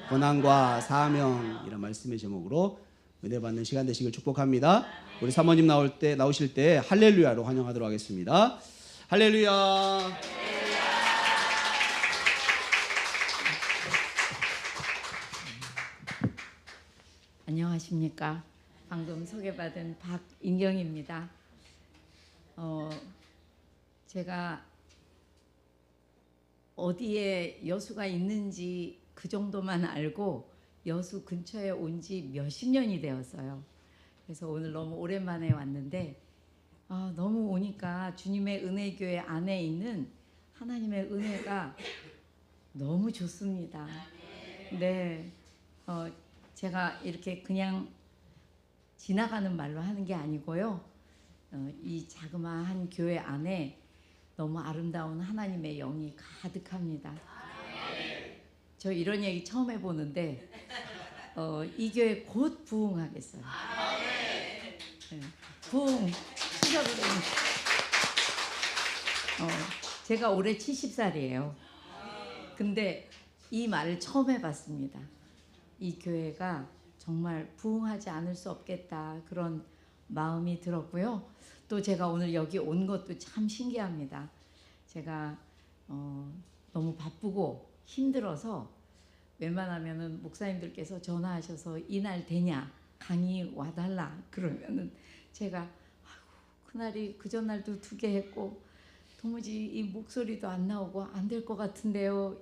고난과 사명 이런 말씀의 제목으로 은혜 받는 시간 되시길 축복합니다. 우리 사모님 나오실 때 할렐루야로 환영하도록 하겠습니다. 할렐루야. 안녕하십니까. 방금 소개받은 박인경입니다. 제가 어디에 여수가 있는지 그 정도만 알고 여수 근처에 온 지 몇십 년이 되었어요. 그래서 오늘 너무 오랜만에 왔는데 너무 오니까 주님의 은혜교회 안에 있는 하나님의 은혜가 너무 좋습니다. 네, 제가 이렇게 그냥 지나가는 말로 하는 게 아니고요. 이 자그마한 교회 안에 너무 아름다운 하나님의 영이 가득합니다. 저 이런 얘기 처음 해보는데 이 교회 곧 부흥하겠어요. 네, 부흥 시작을 제가 올해 70살이에요. 근데 이 말을 처음 해봤습니다. 이 교회가 정말 부흥하지 않을 수 없겠다 그런 마음이 들었고요. 또 제가 오늘 여기 온 것도 참 신기합니다. 제가 너무 바쁘고 힘들어서 웬만하면은 목사님들께서 전화하셔서 이날 되냐 강의 와달라 그러면은 제가 그날이 그 전날도 2개 했고 도무지 이 목소리도 안 나오고 안 될 것 같은데요.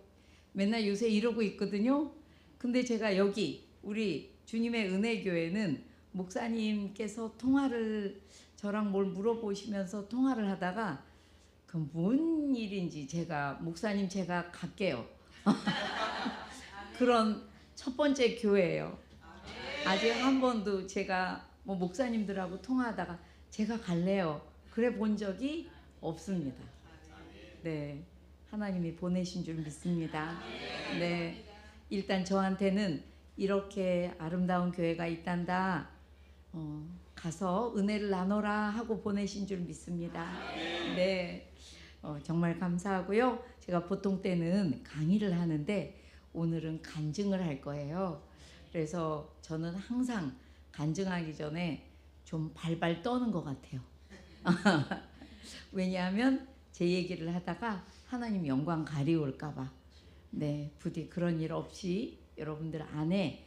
맨날 요새 이러고 있거든요. 근데 제가 여기 우리 주님의 은혜교회는 목사님께서 통화를 저랑 뭘 물어보시면서 통화를 하다가 그 뭔 일인지 제가 목사님 제가 갈게요. 그런 첫 번째 교회예요. 아직 한 번도 제가 뭐 목사님들하고 통화하다가 제가 갈래요. 그래 본 적이 없습니다. 네, 하나님이 보내신 줄 믿습니다. 네, 일단 저한테는 이렇게 아름다운 교회가 있단다. 가서 은혜를 나눠라 하고 보내신 줄 믿습니다. 네, 정말 감사하고요. 제가 보통 때는 강의를 하는데 오늘은 간증을 할 거예요. 그래서 저는 항상 간증하기 전에 좀 발발 떠는 것 같아요. 왜냐하면 제 얘기를 하다가 하나님 영광 가리울까 봐. 네, 부디 그런 일 없이 여러분들 안에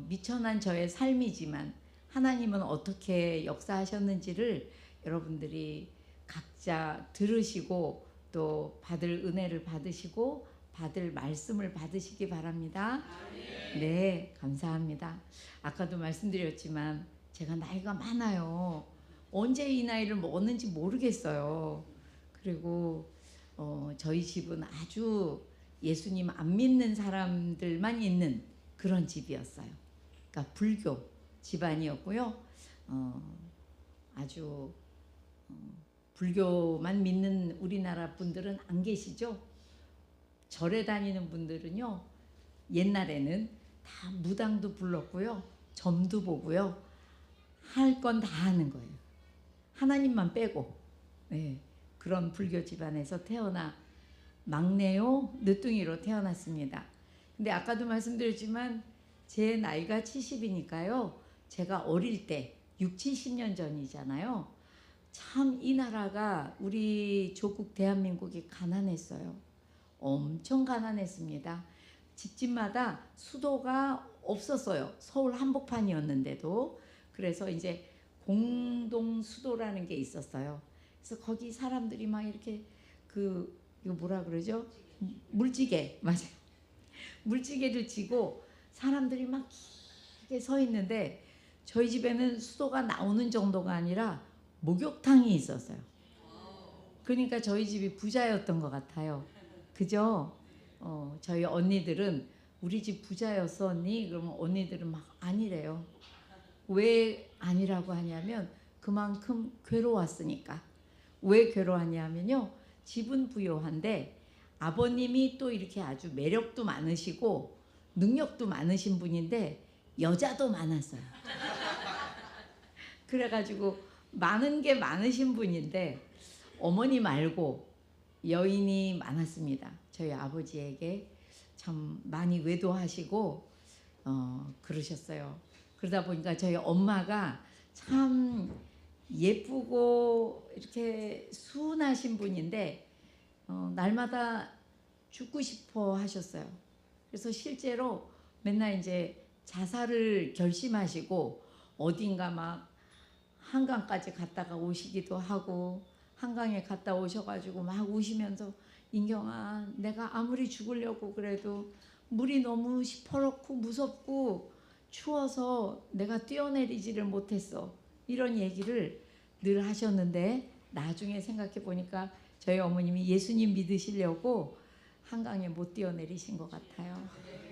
미천한 저의 삶이지만 하나님은 어떻게 역사하셨는지를 여러분들이 각자 들으시고 또 받을 은혜를 받으시고 받을 말씀을 받으시기 바랍니다. 네, 감사합니다. 아까도 말씀드렸지만 제가 나이가 많아요. 언제 이 나이를 먹었는지 모르겠어요. 그리고 저희 집은 아주 예수님 안 믿는 사람들만 있는 그런 집이었어요. 그러니까 불교 집안이었고요. 아주 불교만 믿는 우리나라 분들은 안 계시죠? 절에 다니는 분들은요. 옛날에는 다 무당도 불렀고요. 점도 보고요. 할 건 다 하는 거예요. 하나님만 빼고. 네, 그런 불교 집안에서 태어나 막내요 늦둥이로 태어났습니다. 근데 아까도 말씀드렸지만 제 나이가 70이니까요. 제가 어릴 때 6, 70년 전이잖아요. 참 이 나라가 우리 조국 대한민국이 가난했어요. 엄청 가난했습니다. 집집마다 수도가 없었어요. 서울 한복판이었는데도. 그래서 이제 공동 수도라는 게 있었어요. 그래서 거기 사람들이 막 이렇게 이거 뭐라 그러죠? 물지개, 맞아요. 물지개를 지고 사람들이 막 길게 서 있는데 저희 집에는 수도가 나오는 정도가 아니라 목욕탕이 있었어요. 그러니까 저희 집이 부자였던 것 같아요. 그죠? 저희 언니들은 우리 집 부자였어 언니? 그러면 언니들은 막 아니래요. 왜 아니라고 하냐면 그만큼 괴로웠으니까. 왜 괴로웠냐면요. 집은 부유한데 아버님이 또 이렇게 아주 매력도 많으시고 능력도 많으신 분인데 여자도 많았어요. 그래가지고 많은 게 많으신 분인데 어머니 말고 여인이 많았습니다. 저희 아버지에게 참 많이 외도하시고 그러셨어요. 그러다 보니까 저희 엄마가 참 예쁘고 이렇게 순하신 분인데 날마다 죽고 싶어 하셨어요. 그래서 실제로 맨날 이제 자살을 결심하시고 어딘가 막 한강까지 갔다가 오시기도 하고, 한강에 갔다 오셔가지고 막 우시면서 인경아, 내가 아무리 죽으려고 그래도 물이 너무 시퍼렇고 무섭고 추워서 내가 뛰어내리지를 못했어, 이런 얘기를 늘 하셨는데, 나중에 생각해 보니까 저희 어머님이 예수님 믿으시려고 한강에 못 뛰어내리신 것 같아요.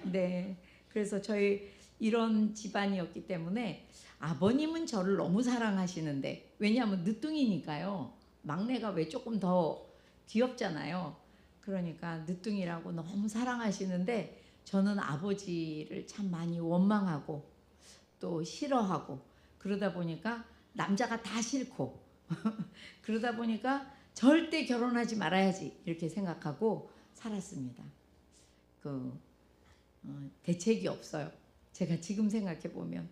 네, 그래서 저희 이런 집안이었기 때문에 아버님은 저를 너무 사랑하시는데, 왜냐하면 늦둥이니까요. 막내가 왜 조금 더 귀엽잖아요. 그러니까 늦둥이라고 너무 사랑하시는데, 저는 아버지를 참 많이 원망하고 또 싫어하고, 그러다 보니까 남자가 다 싫고 그러다 보니까 절대 결혼하지 말아야지 이렇게 생각하고 살았습니다. 대책이 없어요. 제가 지금 생각해 보면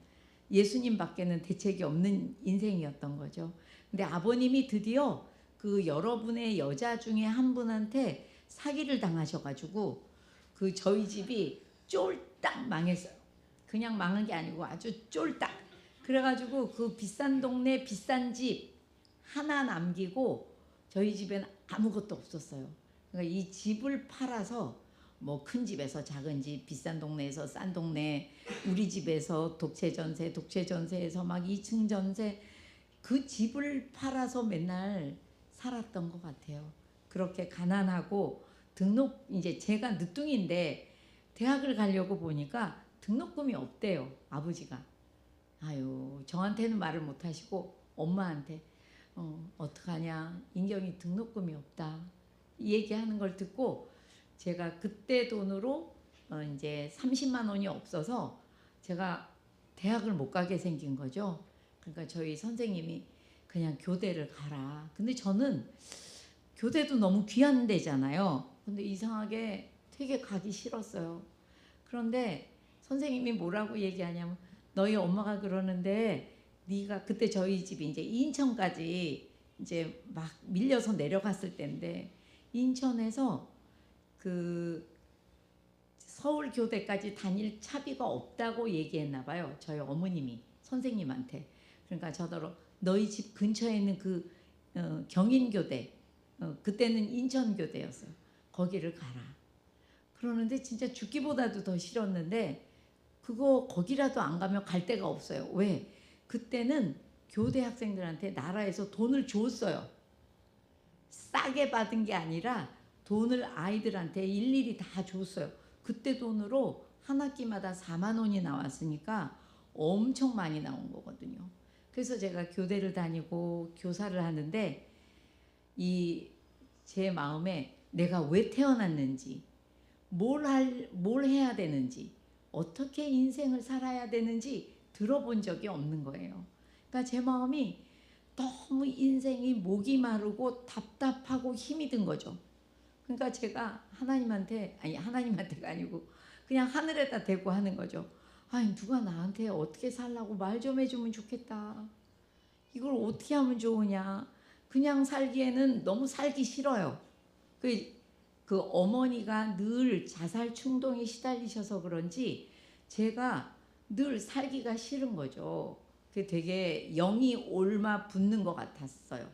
예수님밖에는 대책이 없는 인생이었던 거죠. 근데 아버님이 드디어 그 여러분의 여자 중에 한 분한테 사기를 당하셔가지고 저희 집이 쫄딱 망했어요. 그냥 망한 게 아니고 아주 쫄딱. 그래가지고 그 비싼 동네 비싼 집 하나 남기고 저희 집에는 아무것도 없었어요. 그러니까 이 집을 팔아서 뭐 큰 집에서 작은 집, 비싼 동네에서 싼 동네, 우리 집에서 독채 전세에서 막 2층 전세, 그 집을 팔아서 맨날 살았던 것 같아요. 그렇게 가난하고 이제 제가 늦둥인데 대학을 가려고 보니까 등록금이 없대요, 아버지가. 아유, 저한테는 말을 못 하시고 엄마한테 어떡하냐, 인경이 등록금이 없다, 이 얘기하는 걸 듣고, 제가 그때 돈으로 이제 30만 원이 없어서 제가 대학을 못 가게 생긴 거죠. 그러니까 저희 선생님이 그냥 교대를 가라. 근데 저는 교대도 너무 귀한 데잖아요. 근데 이상하게 되게 가기 싫었어요. 그런데 선생님이 뭐라고 얘기하냐면, 너희 엄마가 그러는데 네가, 그때 저희 집이 이제 인천까지 이제 막 밀려서 내려갔을 때인데, 인천에서 그 서울 교대까지 다닐 차비가 없다고 얘기했나 봐요, 저희 어머님이 선생님한테. 그러니까 저더러 너희 집 근처에 있는 그 경인교대, 그때는 인천교대였어요, 거기를 가라. 그러는데 진짜 죽기보다도 더 싫었는데, 거기라도 안 가면 갈 데가 없어요. 왜? 그때는 교대 학생들한테 나라에서 돈을 줬어요. 싸게 받은 게 아니라 돈을 아이들한테 일일이 다 줬어요. 그때 돈으로 한 학기마다 4만 원이 나왔으니까 엄청 많이 나온 거거든요. 그래서 제가 교대를 다니고 교사를 하는데, 제 마음에 내가 왜 태어났는지, 뭘 해야 되는지, 어떻게 인생을 살아야 되는지 들어본 적이 없는 거예요. 그러니까 제 마음이 너무 인생이 목이 마르고 답답하고 힘이 든 거죠. 그러니까 제가 하나님한테가 아니고 그냥 하늘에다 대고 하는 거죠. 아니, 누가 나한테 어떻게 살라고 말 좀 해주면 좋겠다. 이걸 어떻게 하면 좋으냐. 그냥 살기에는 너무 살기 싫어요. 그 어머니가 늘 자살 충동에 시달리셔서 그런지 제가 늘 살기가 싫은 거죠. 그게 되게 영이 옮아 붙는 것 같았어요.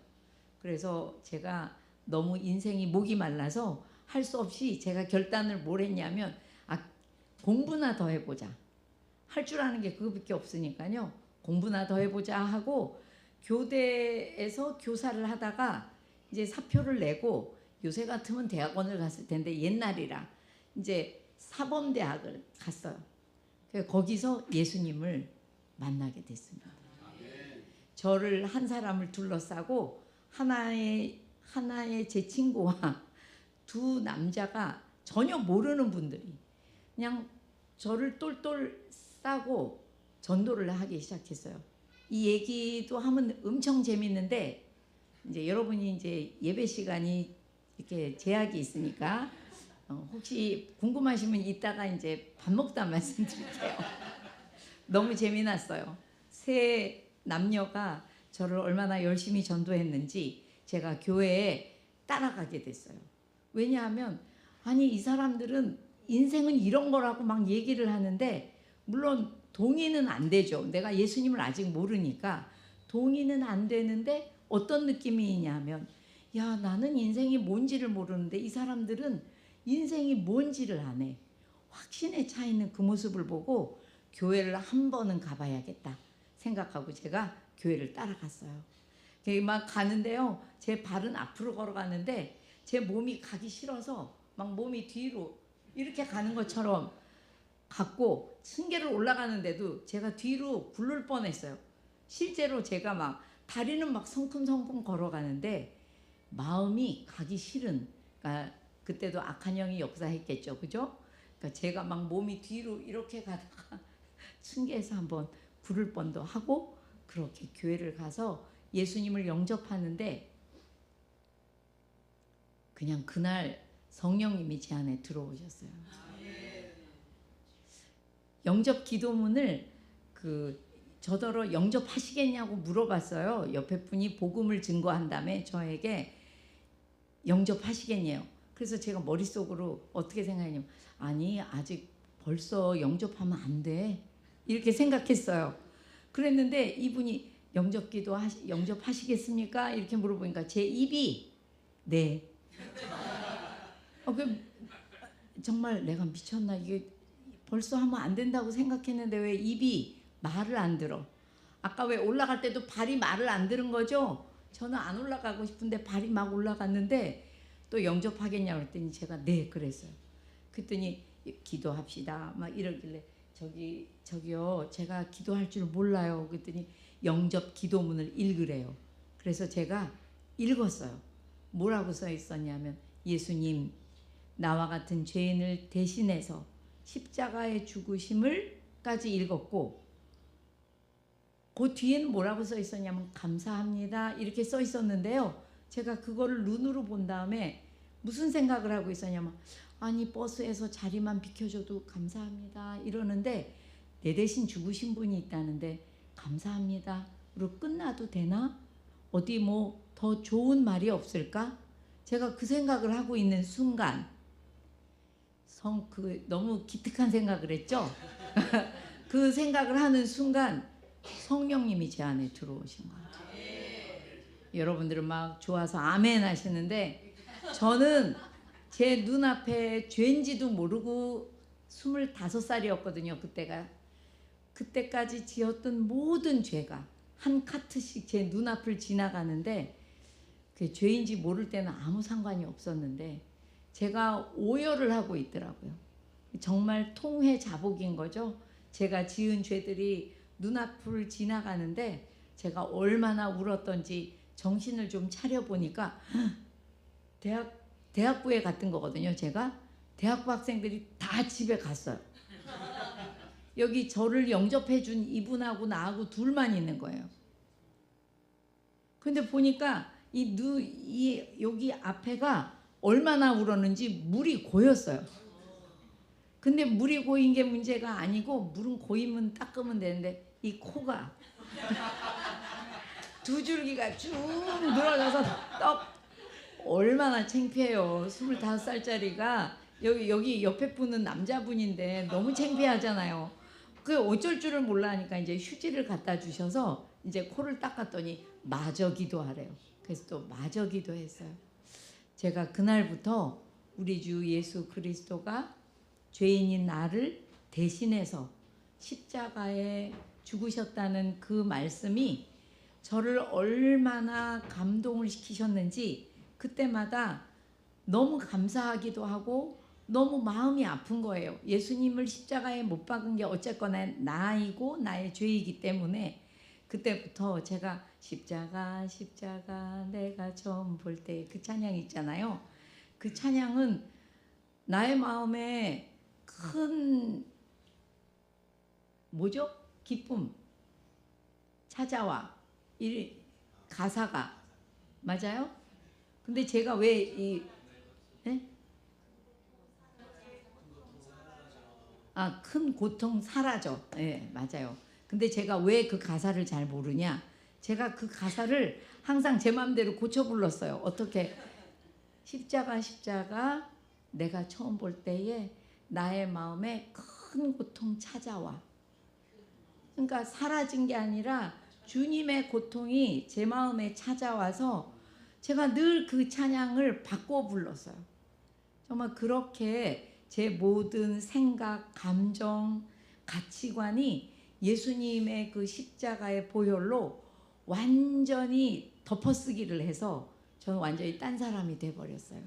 그래서 제가 너무 인생이 목이 말라서 할 수 없이 제가 결단을 뭘 했냐면, 공부나 더 해보자. 할 줄 아는 게 그거밖에 없으니까요. 공부나 더 해보자 하고 교대에서 교사를 하다가 이제 사표를 내고, 요새 같으면 대학원을 갔을 텐데 옛날이라 이제 사범대학을 갔어요. 거기서 예수님을 만나게 됐습니다. 저를 한 사람을 둘러싸고 하나의 제 친구와 두 남자가 전혀 모르는 분들이 그냥 저를 똘똘 싸고 전도를 하기 시작했어요. 이 얘기도 하면 엄청 재밌는데, 이제 여러분이 이제 예배 시간이 이렇게 제약이 있으니까 혹시 궁금하시면 이따가 이제 밥 먹다 말씀드릴게요. 너무 재미났어요. 세 남녀가 저를 얼마나 열심히 전도했는지 제가 교회에 따라가게 됐어요. 왜냐하면 아니 이 사람들은 인생은 이런 거라고 막 얘기를 하는데 물론 동의는 안 되죠. 내가 예수님을 아직 모르니까 동의는 안 되는데 어떤 느낌이냐면 야 나는 인생이 뭔지를 모르는데 이 사람들은 인생이 뭔지를 아네. 확신에 차 있는 그 모습을 보고 교회를 한 번은 가봐야겠다 생각하고 제가 교회를 따라갔어요. 막 가는데요. 제 발은 앞으로 걸어가는데 제 몸이 가기 싫어서 막 몸이 뒤로 이렇게 가는 것처럼 갔고 층계를 올라가는데도 제가 뒤로 굴를 뻔했어요. 실제로 제가 막 다리는 막 성큼성큼 걸어가는데 마음이 가기 싫은, 그러니까 그때도 악한 영이 역사했겠죠, 그죠? 그러니까 제가 막 몸이 뒤로 이렇게 가다가 층계에서 한번 굴을 뻔도 하고 그렇게 교회를 가서 예수님을 영접하는데 그냥 그날 성령님이 제 안에 들어오셨어요. 영접 기도문을 저더러 영접하시겠냐고 물어봤어요. 옆에 분이 복음을 증거한 다음에 저에게 영접하시겠냐요. 그래서 제가 머릿속으로 어떻게 생각했냐면 아니 아직 벌써 영접하면 안 돼 이렇게 생각했어요. 그랬는데 이분이 영접하시겠습니까? 이렇게 물어보니까 제 입이 네. 정말 내가 미쳤나 이게 벌써 하면 안 된다고 생각했는데 왜 입이 말을 안 들어. 아까 왜 올라갈 때도 발이 말을 안 들은 거죠? 저는 안 올라가고 싶은데 발이 막 올라갔는데 또 영접하겠냐고 그랬더니 제가 네 그랬어요. 그랬더니 기도합시다 막 이러길래 저기요 제가 기도할 줄 몰라요. 그랬더니 영접 기도문을 읽으래요. 그래서 제가 읽었어요. 뭐라고 써 있었냐면 예수님 나와 같은 죄인을 대신해서 십자가의 죽으심을까지 읽었고 그 뒤에는 뭐라고 써 있었냐면 감사합니다 이렇게 써 있었는데요. 제가 그거를 눈으로 본 다음에 무슨 생각을 하고 있었냐면 아니 버스에서 자리만 비켜줘도 감사합니다 이러는데 내 대신 죽으신 분이 있다는데 감사합니다로 끝나도 되나? 어디 뭐 더 좋은 말이 없을까? 제가 그 생각을 하고 있는 순간 너무 기특한 생각을 했죠? 그 생각을 하는 순간 성령님이 제 안에 들어오신 거예요. 여러분들은 막 좋아서 아멘 하시는데 저는 제 눈앞에 죄인지도 모르고 25살이었거든요. 그때까지 지었던 모든 죄가 한 카트씩 제 눈앞을 지나가는데 그 죄인지 모를 때는 아무 상관이 없었는데 제가 오열을 하고 있더라고요. 정말 통회자복인 거죠. 제가 지은 죄들이 눈앞을 지나가는데 제가 얼마나 울었던지 정신을 좀 차려보니까 대학부에 갔던 거거든요. 제가 대학부 학생들이 다 집에 갔어요. 여기 저를 영접해준 이분하고 나하고 둘만 있는 거예요. 근데 보니까 여기 앞에가 얼마나 울었는지 물이 고였어요. 근데 물이 고인 게 문제가 아니고 물은 고이면 닦으면 되는데 이 코가 두 줄기가 쭉 늘어져서 얼마나 창피해요. 25살짜리가 여기 옆에 분은 남자분인데 너무 창피하잖아요. 그 어쩔 줄을 몰라 하니까 이제 휴지를 갖다 주셔서 이제 코를 닦았더니 마저 기도하래요. 그래서 또 마저 기도했어요. 제가 그날부터 우리 주 예수 그리스도가 죄인인 나를 대신해서 십자가에 죽으셨다는 그 말씀이 저를 얼마나 감동을 시키셨는지 그때마다 너무 감사하기도 하고 너무 마음이 아픈 거예요. 예수님을 십자가에 못 박은 게 어쨌거나 나이고 나의 죄이기 때문에 그때부터 제가 십자가 내가 처음 볼 때 그 찬양 있잖아요. 그 찬양은 나의 마음에 큰 기쁨 찾아와. 이 가사가 맞아요? 근데 제가 왜 큰 고통 사라져. 예, 맞아요. 근데 제가 왜 그 가사를 잘 모르냐? 제가 그 가사를 항상 제 마음대로 고쳐 불렀어요. 어떻게? 십자가 십자가 내가 처음 볼 때에 나의 마음에 큰 고통 찾아와. 그러니까 사라진 게 아니라 주님의 고통이 제 마음에 찾아와서 제가 늘 그 찬양을 바꿔 불렀어요. 정말 그렇게 제 모든 생각, 감정, 가치관이 예수님의 그 십자가의 보혈로 완전히 덮어쓰기를 해서 저는 완전히 딴 사람이 돼버렸어요.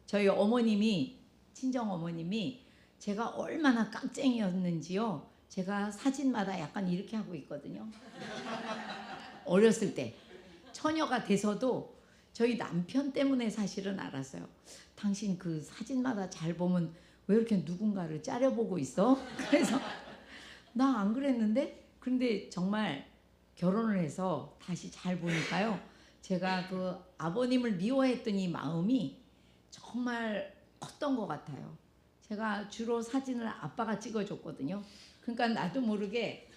저희 어머님이, 친정 어머님이 제가 얼마나 깍쟁이였는지요. 제가 사진마다 약간 이렇게 하고 있거든요. 어렸을 때 처녀가 돼서도 저희 남편 때문에 사실은 알았어요. 당신 그 사진마다 잘 보면 왜 이렇게 누군가를 째려보고 있어? 그래서 나 안 그랬는데? 근데 정말 결혼을 해서 다시 잘 보니까요. 제가 그 아버님을 미워했던 이 마음이 정말 컸던 것 같아요. 제가 주로 사진을 아빠가 찍어줬거든요. 그러니까 나도 모르게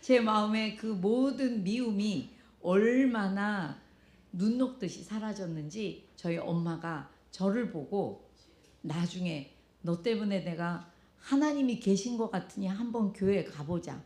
제 마음에 그 모든 미움이 얼마나 눈 녹듯이 사라졌는지 저희 엄마가 저를 보고 나중에 너 때문에 내가 하나님이 계신 것 같으니 한번 교회에 가보자.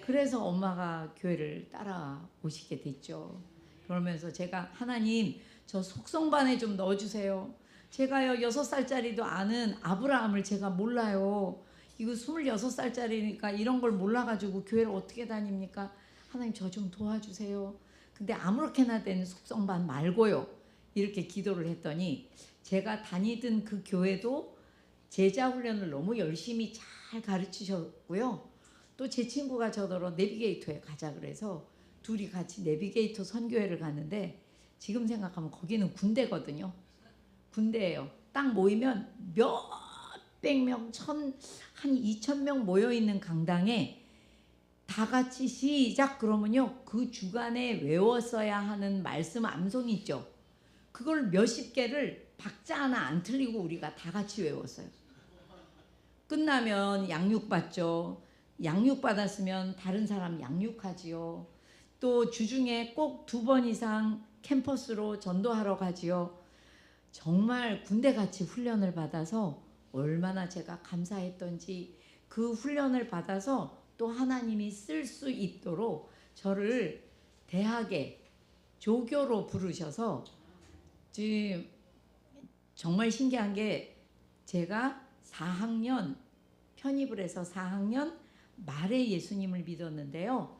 그래서 엄마가 교회를 따라오시게 됐죠. 그러면서 제가 하나님 저 속성반에 좀 넣어주세요. 제가요 6살짜리도 아는 아브라함을 제가 몰라요. 이거 26살짜리니까 이런 걸 몰라가지고 교회를 어떻게 다닙니까? 하나님 저 좀 도와주세요. 근데 아무렇게나 된 속성반 말고요. 이렇게 기도를 했더니 제가 다니던 그 교회도 제자 훈련을 너무 열심히 잘 가르치셨고요. 또 제 친구가 저더러 내비게이터에 가자 그래서 둘이 같이 내비게이터 선교회를 갔는데 지금 생각하면 거기는 군대거든요. 군대예요. 딱 모이면 몇백 명, 한 2,000명 모여있는 강당에 다 같이 시작 그러면요. 그 주간에 외웠어야 하는 말씀 암송 있죠. 그걸 몇십 개를 박자 하나 안 틀리고 우리가 다 같이 외웠어요. 끝나면 양육받죠. 양육받았으면 다른 사람 양육하지요. 또 주중에 꼭 2번 이상 캠퍼스로 전도하러 가지요. 정말 군대같이 훈련을 받아서 얼마나 제가 감사했던지 그 훈련을 받아서 또 하나님이 쓸 수 있도록 저를 대학에 조교로 부르셔서 지금 정말 신기한 게 제가 4학년 편입을 해서 4학년 말에 예수님을 믿었는데요.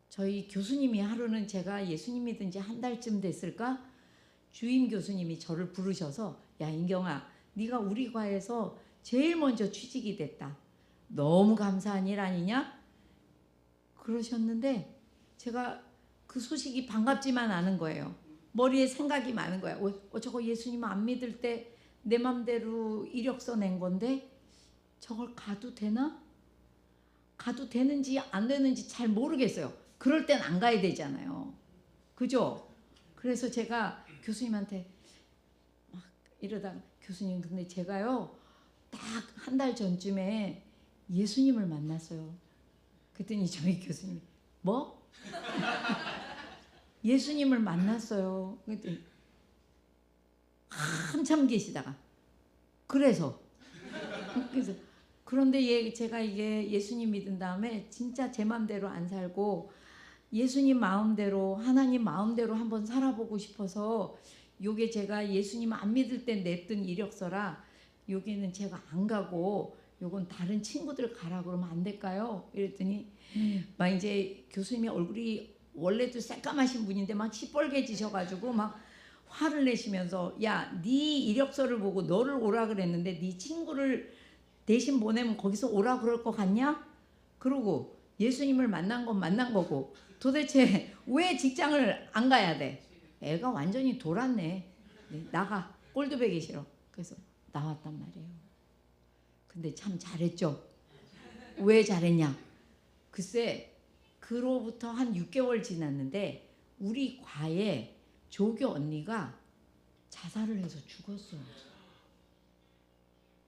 저희 교수님이 하루는 제가 예수님 믿은 지 한 달쯤 됐을까? 주임 교수님이 저를 부르셔서 야 인경아 네가 우리 과에서 제일 먼저 취직이 됐다. 너무 감사한 일 아니냐? 그러셨는데 제가 그 소식이 반갑지만 않은 거예요. 머리에 생각이 많은 거야. 저거 예수님 안 믿을 때 내 맘대로 이력서 낸 건데 저걸 가도 되나? 가도 되는지 안 되는지 잘 모르겠어요. 그럴 땐 안 가야 되잖아요. 그죠? 그래서 제가 교수님한테 막 이러다가 교수님 근데 제가요 딱 한 달 전쯤에 예수님을 만났어요. 그랬더니 저희 교수님이 뭐? 예수님을 만났어요. 그랬더니 한참 계시다가 그래서 그런데 제가 이게 예수님 믿은 다음에 진짜 제 마음대로 안 살고 예수님 마음대로 하나님 마음대로 한번 살아보고 싶어서 요게 제가 예수님 안 믿을 때 냈던 이력서라 여기는 제가 안 가고 요건 다른 친구들 가라 그러면 안 될까요? 이랬더니 막 이제 교수님이 얼굴이 원래도 새까마신 분인데 막 시뻘개지셔가지고 막 화를 내시면서 야, 네 이력서를 보고 너를 오라 그랬는데 네 친구를 대신 보내면 거기서 오라 그럴 것 같냐? 그러고 예수님을 만난 건 만난 거고 도대체 왜 직장을 안 가야 돼? 애가 완전히 돌았네. 나가. 꼴도 보기 싫어. 그래서 나왔단 말이에요. 근데 참 잘했죠. 왜 잘했냐? 글쎄 그로부터 한 6개월 지났는데 우리 과에 조교 언니가 자살을 해서 죽었어요.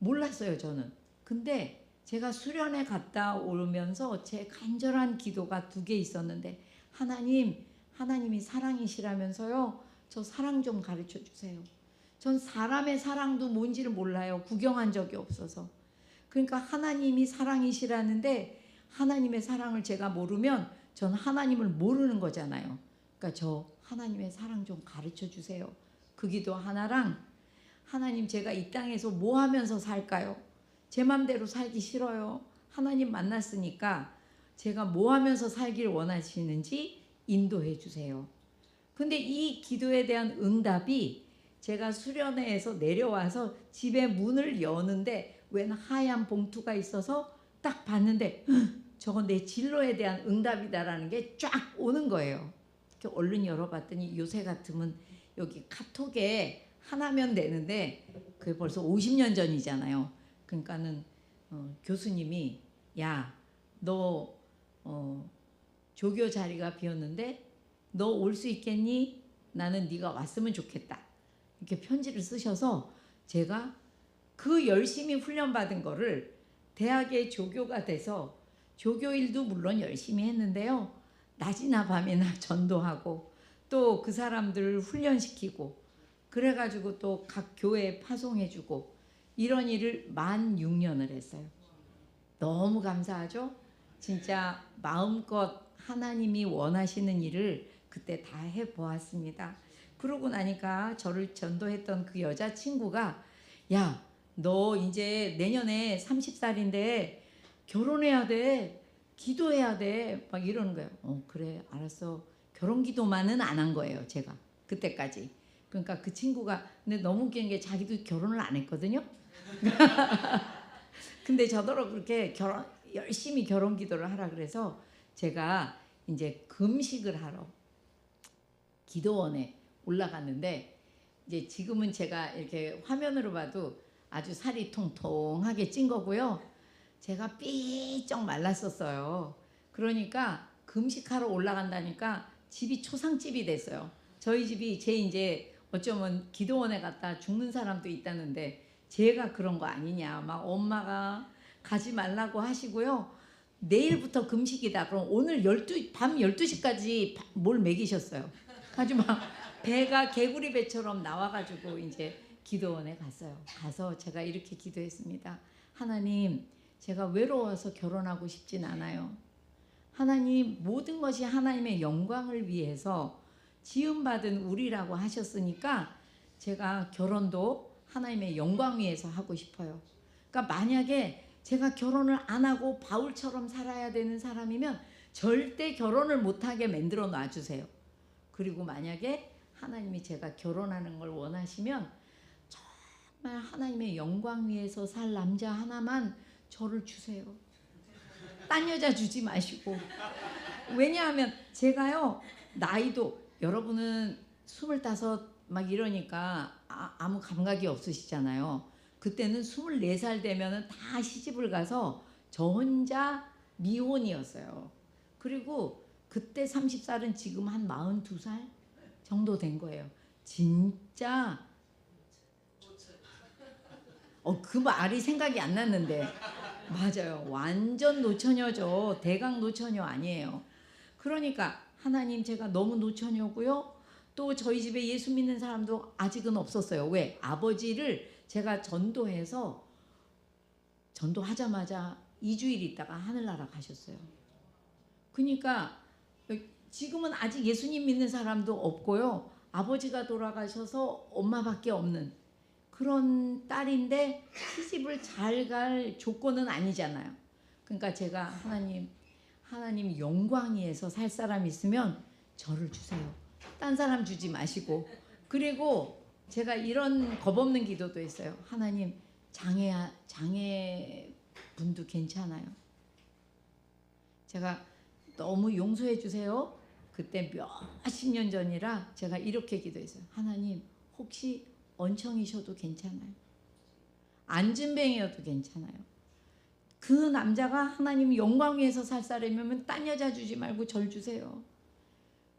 몰랐어요, 저는. 근데 제가 수련회 갔다 오면서 제 간절한 기도가 2개 있었는데, 하나님이 사랑이시라면서요. 저 사랑 좀 가르쳐 주세요. 전 사람의 사랑도 뭔지를 몰라요. 구경한 적이 없어서. 그러니까 하나님이 사랑이시라는데 하나님의 사랑을 제가 모르면 전 하나님을 모르는 거잖아요. 그러니까 저 하나님의 사랑 좀 가르쳐 주세요. 그 기도 하나랑, 하나님 제가 이 땅에서 뭐 하면서 살까요? 제 맘대로 살기 싫어요. 하나님 만났으니까 제가 뭐 하면서 살길 원하시는지 인도해 주세요. 근데 이 기도에 대한 응답이 제가 수련회에서 내려와서 집에 문을 여는데 웬 하얀 봉투가 있어서 딱 봤는데 저건 내 진로에 대한 응답이다라는 게 쫙 오는 거예요. 이렇게 얼른 열어봤더니 요새 같으면 여기 카톡에 하나면 되는데 그게 벌써 50년 전이잖아요. 그러니까는 교수님이 야, 너 조교 자리가 비었는데 너 올 수 있겠니? 나는 네가 왔으면 좋겠다. 이렇게 편지를 쓰셔서 제가 그 열심히 훈련받은 거를 대학의 조교가 돼서 조교 일도 물론 열심히 했는데요. 낮이나 밤이나 전도하고 또 그 사람들을 훈련시키고 그래가지고 또 각 교회에 파송해주고 이런 일을 만 6년을 했어요. 너무 감사하죠? 진짜 마음껏 하나님이 원하시는 일을 그때 다 해보았습니다. 그러고 나니까 저를 전도했던 그 여자친구가 야, 너 이제 내년에 30살인데 결혼해야 돼. 기도해야 돼. 막 이러는 거예요. 그래, 알았어. 결혼 기도만은 안 한 거예요, 제가. 그때까지. 그러니까 그 친구가, 근데 너무 웃기는 게 자기도 결혼을 안 했거든요. 근데 저더러 그렇게 열심히 결혼 기도를 하라 그래서 제가 이제 금식을 하러 기도원에 올라갔는데, 이제 지금은 제가 이렇게 화면으로 봐도 아주 살이 통통하게 찐 거고요. 제가 삐쩍 말랐었어요. 그러니까 금식하러 올라간다니까 집이 초상집이 됐어요. 저희 집이 제 이제 어쩌면 기도원에 갔다 죽는 사람도 있다는데 제가 그런 거 아니냐. 막 엄마가 가지 말라고 하시고요. 내일부터 금식이다. 그럼 오늘 밤 12시까지 뭘 먹이셨어요. 아주 막 배가 개구리 배처럼 나와가지고 이제 기도원에 갔어요. 가서 제가 이렇게 기도했습니다. 하나님, 제가 외로워서 결혼하고 싶진 않아요. 하나님, 모든 것이 하나님의 영광을 위해서 지음받은 우리라고 하셨으니까 제가 결혼도 하나님의 영광 위해서 하고 싶어요. 그러니까 만약에 제가 결혼을 안 하고 바울처럼 살아야 되는 사람이면 절대 결혼을 못하게 만들어 놔주세요. 그리고 만약에 하나님이 제가 결혼하는 걸 원하시면 정말 하나님의 영광 위에서 살 남자 하나만 저를 주세요. 딴 여자 주지 마시고. 왜냐하면 제가요, 나이도, 여러분은 25 막 이러니까 아무 감각이 없으시잖아요. 그때는 24살 되면은 다 시집을 가서 저 혼자 미혼이었어요. 그리고 그때 30살은 지금 한 42살 정도 된 거예요. 진짜 그 말이 생각이 안 났는데 맞아요. 완전 노처녀죠. 대강 노처녀 아니에요. 그러니까 하나님, 제가 너무 노처녀고요. 또 저희 집에 예수 믿는 사람도 아직은 없었어요. 왜? 아버지를 제가 전도하자마자 2주일 있다가 하늘나라 가셨어요. 그러니까 지금은 아직 예수님 믿는 사람도 없고요. 아버지가 돌아가셔서 엄마밖에 없는 그런 딸인데 시집을 잘 갈 조건은 아니잖아요. 그러니까 제가 하나님 영광 위에서 살 사람 있으면 저를 주세요. 딴 사람 주지 마시고. 그리고 제가 이런 겁없는 기도도 했어요. 하나님, 장애 분도 괜찮아요. 제가 너무 용서해 주세요. 그때 몇십 년 전이라 제가 이렇게 기도했어요. 하나님, 혹시 언청이셔도 괜찮아요. 안진뱅이여도 괜찮아요. 그 남자가 하나님 영광 위에서 살 사람이면 딴 여자 주지 말고 절 주세요.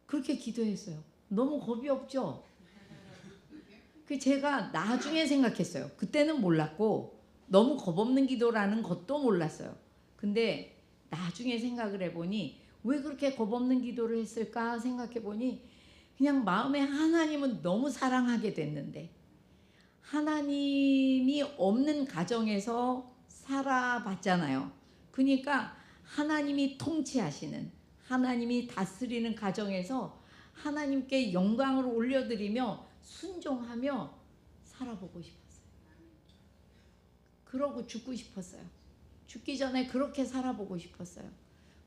그렇게 기도했어요. 너무 겁이 없죠? 그 제가 나중에 생각했어요. 그때는 몰랐고 너무 겁없는 기도라는 것도 몰랐어요. 근데 나중에 생각을 해보니 왜 그렇게 겁없는 기도를 했을까 생각해 보니 그냥 마음에 하나님은 너무 사랑하게 됐는데 하나님이 없는 가정에서 살아봤잖아요. 그러니까 하나님이 통치하시는, 하나님이 다스리는 가정에서 하나님께 영광을 올려드리며 순종하며 살아보고 싶었어요. 그러고 죽고 싶었어요. 죽기 전에 그렇게 살아보고 싶었어요.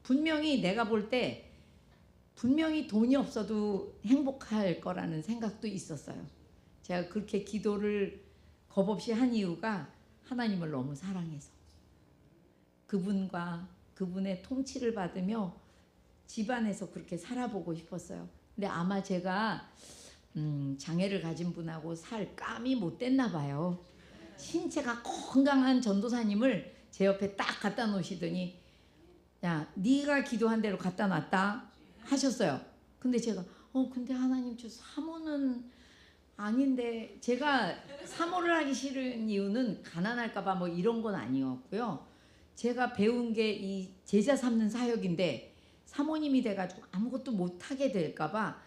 분명히 내가 볼 때 분명히 돈이 없어도 행복할 거라는 생각도 있었어요. 제가 그렇게 기도를 겁없이 한 이유가 하나님을 너무 사랑해서 그분과 그분의 통치를 받으며 집안에서 그렇게 살아보고 싶었어요. 근데 아마 제가 장애를 가진 분하고 살 감이 못 됐나 봐요. 신체가 건강한 전도사님을 제 옆에 딱 갖다 놓으시더니 야, 네가 기도한 대로 갖다 놨다 하셨어요. 근데 제가 근데 하나님 저 사모는 아닌데, 제가 사모를 하기 싫은 이유는 가난할까 봐 뭐 이런 건 아니었고요. 제가 배운 게 이 제자 삼는 사역인데 사모님이 돼가지고 아무것도 못하게 될까 봐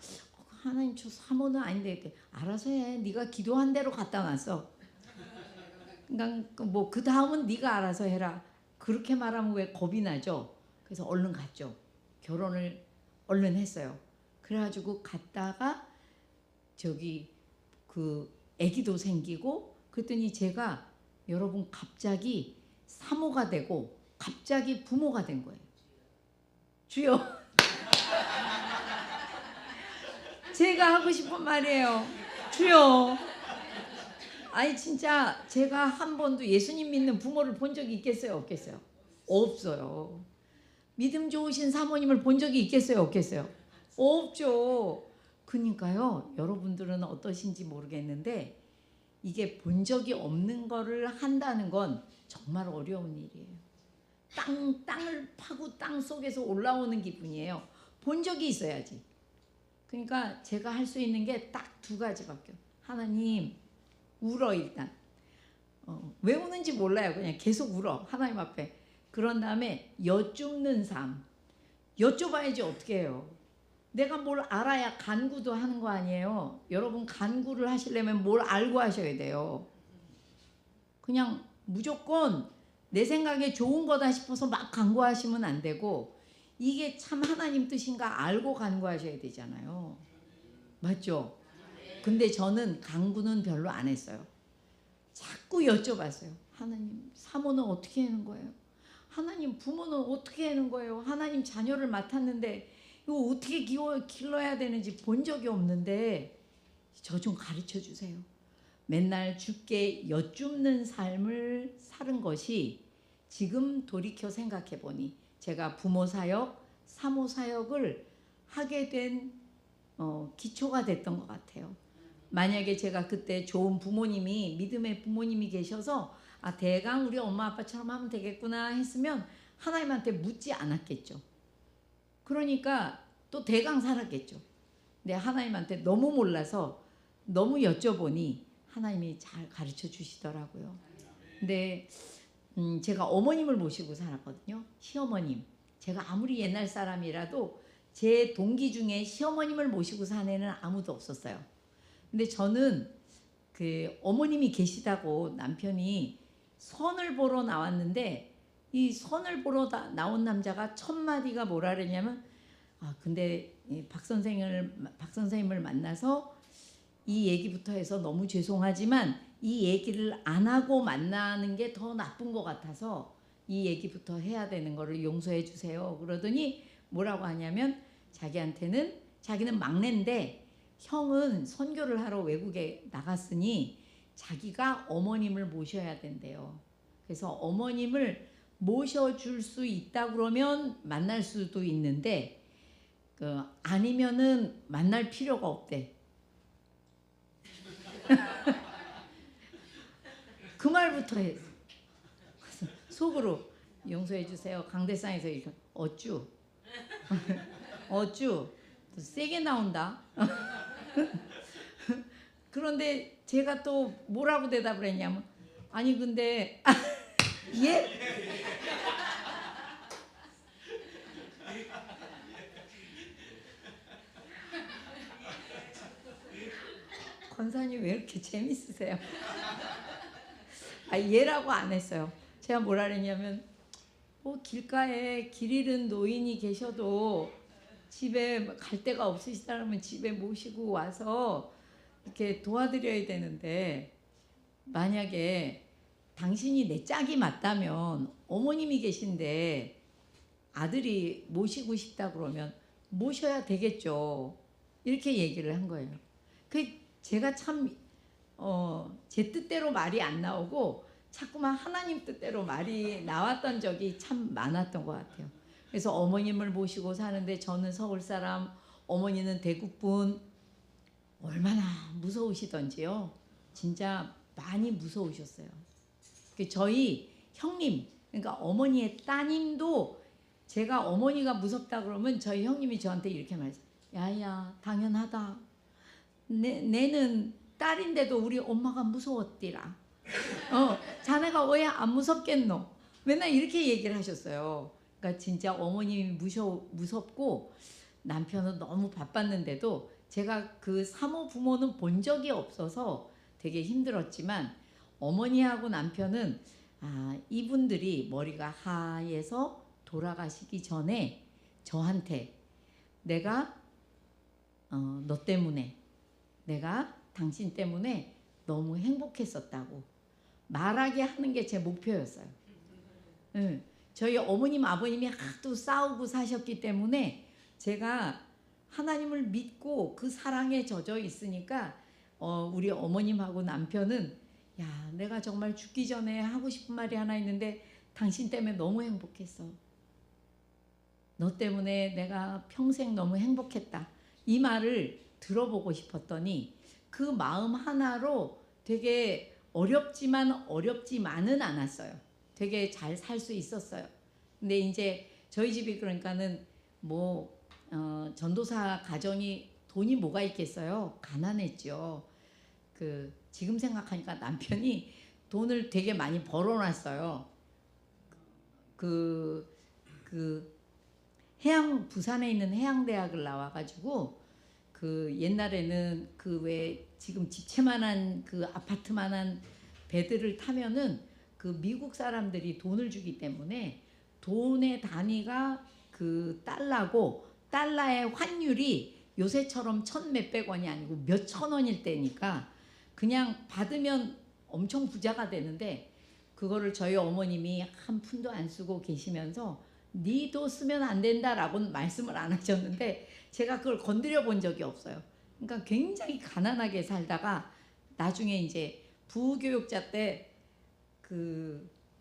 하나님 저 사모는 아닌데 이렇게 알아서 해. 네가 기도한 대로 갖다 놨어. 그러니까 뭐 그 다음은 네가 알아서 해라. 그렇게 말하면 왜 겁이 나죠? 그래서 얼른 갔죠. 결혼을 얼른 했어요. 그래가지고 갔다가 저기 그 아기도 생기고 그랬더니 제가 여러분 갑자기 사모가 되고 갑자기 부모가 된 거예요. 주여. 제가 하고 싶은 말이에요. 주여. 아니 진짜 제가 한 번도 예수님 믿는 부모를 본 적이 있겠어요? 없겠어요? 없어요. 믿음 좋으신 사모님을 본 적이 있겠어요? 없겠어요? 없죠. 그러니까요. 여러분들은 어떠신지 모르겠는데 이게 본 적이 없는 거를 한다는 건 정말 어려운 일이에요. 땅을 파고 땅 속에서 올라오는 기분이에요. 본 적이 있어야지. 그러니까 제가 할 수 있는 게 딱 두 가지밖에. 하나님 울어 일단. 왜 우는지 몰라요. 그냥 계속 울어. 하나님 앞에. 그런 다음에 여쭙는 삶. 여쭤봐야지 어떻게 해요. 내가 뭘 알아야 간구도 하는 거 아니에요. 여러분 간구를 하시려면 뭘 알고 하셔야 돼요. 그냥 무조건 내 생각에 좋은 거다 싶어서 막 간구하시면 안 되고 이게 참 하나님 뜻인가 알고 간구하셔야 되잖아요. 맞죠? 근데 저는 간구는 별로 안 했어요. 자꾸 여쭤봤어요. 하나님 사모는 어떻게 하는 거예요? 하나님 부모는 어떻게 하는 거예요? 하나님 자녀를 맡았는데 이거 어떻게 길러야 되는지 본 적이 없는데 저 좀 가르쳐 주세요. 맨날 주께 여쭙는 삶을 사는 것이 지금 돌이켜 생각해 보니 제가 부모 사역, 사모 사역을 하게 된 기초가 됐던 것 같아요. 만약에 제가 그때 좋은 부모님이 믿음의 부모님이 계셔서 대강 우리 엄마 아빠처럼 하면 되겠구나 했으면 하나님한테 묻지 않았겠죠. 그러니까 또 대강 살았겠죠. 근데 하나님한테 너무 몰라서 너무 여쭤보니 하나님이 잘 가르쳐 주시더라고요. 근데 제가 어머님을 모시고 살았거든요. 시어머님. 제가 아무리 옛날 사람이라도 제 동기 중에 시어머님을 모시고 산 애는 아무도 없었어요. 근데 저는 그 어머님이 계시다고 남편이 선을 보러 나왔는데 이 선을 보러 나온 남자가 첫 마디가 뭐라 그랬냐면 근데 박 선생님을 만나서 이 얘기부터 해서 너무 죄송하지만 이 얘기를 안 하고 만나는 게 더 나쁜 것 같아서 이 얘기부터 해야 되는 거를 용서해 주세요. 그러더니 뭐라고 하냐면 자기는 막내인데 형은 선교를 하러 외국에 나갔으니 자기가 어머님을 모셔야 된대요. 그래서 어머님을 모셔줄 수 있다 그러면 만날 수도 있는데 아니면은 만날 필요가 없대. 그 말부터 했어. 속으로 용서해 주세요. 강대상에서 이렇게 어쭈 세게 나온다. 그런데 제가 또 뭐라고 대답을 했냐면 아니 근데 예? 권사님 왜 이렇게 재밌으세요? 얘라고 안 했어요. 제가 뭐라 그랬냐면 길가에 길 잃은 노인이 계셔도 집에 갈 데가 없으시다면 집에 모시고 와서 이렇게 도와드려야 되는데 만약에 당신이 내 짝이 맞다면 어머님이 계신데 아들이 모시고 싶다 그러면 모셔야 되겠죠. 이렇게 얘기를 한 거예요. 제가 참 제 뜻대로 말이 안 나오고 자꾸만 하나님 뜻대로 말이 나왔던 적이 참 많았던 것 같아요. 그래서 어머님을 모시고 사는데 저는 서울 사람, 어머니는 대구분, 얼마나 무서우시던지요. 진짜 많이 무서우셨어요. 저희 형님, 그러니까 어머니의 따님도 제가 어머니가 무섭다 그러면 저희 형님이 저한테 이렇게 말했어요. 야야, 당연하다. 내는 딸인데도 우리 엄마가 무서웠디라. 자네가 왜 안 무섭겠노? 맨날 이렇게 얘기를 하셨어요. 그러니까 진짜 어머님이 무섭고 남편은 너무 바빴는데도 제가 그 사모 부모는 본 적이 없어서 되게 힘들었지만 어머니하고 남편은 이분들이 머리가 하얘서 돌아가시기 전에 저한테 내가 너 때문에 내가 당신 때문에 너무 행복했었다고 말하게 하는 게 제 목표였어요. 저희 어머님 아버님이 하도 싸우고 사셨기 때문에 제가 하나님을 믿고 그 사랑에 젖어 있으니까 우리 어머님하고 남편은 야, 내가 정말 죽기 전에 하고 싶은 말이 하나 있는데 당신 때문에 너무 행복했어. 너 때문에 내가 평생 너무 행복했다. 이 말을 들어보고 싶었더니 그 마음 하나로 되게 어렵지만은 않았어요. 되게 잘 살 수 있었어요. 근데 이제 저희 집이 그러니까는 전도사 가정이 돈이 뭐가 있겠어요? 가난했죠. 지금 생각하니까 남편이 돈을 되게 많이 벌어놨어요. 부산에 있는 해양대학을 나와가지고 옛날에는 왜 지금 집채만한 아파트만한 배들을 타면은 미국 사람들이 돈을 주기 때문에 돈의 단위가 달러고 달러의 환율이 요새처럼 1,000몇백 원이 아니고 몇천 원일 때니까 그냥 받으면 엄청 부자가 되는데 그거를 저희 어머님이 한 푼도 안 쓰고 계시면서 니도 쓰면 안 된다라고는 말씀을 안 하셨는데 제가 그걸 건드려 본 적이 없어요. 그러니까 굉장히 가난하게 살다가 나중에 이제 부교육자 때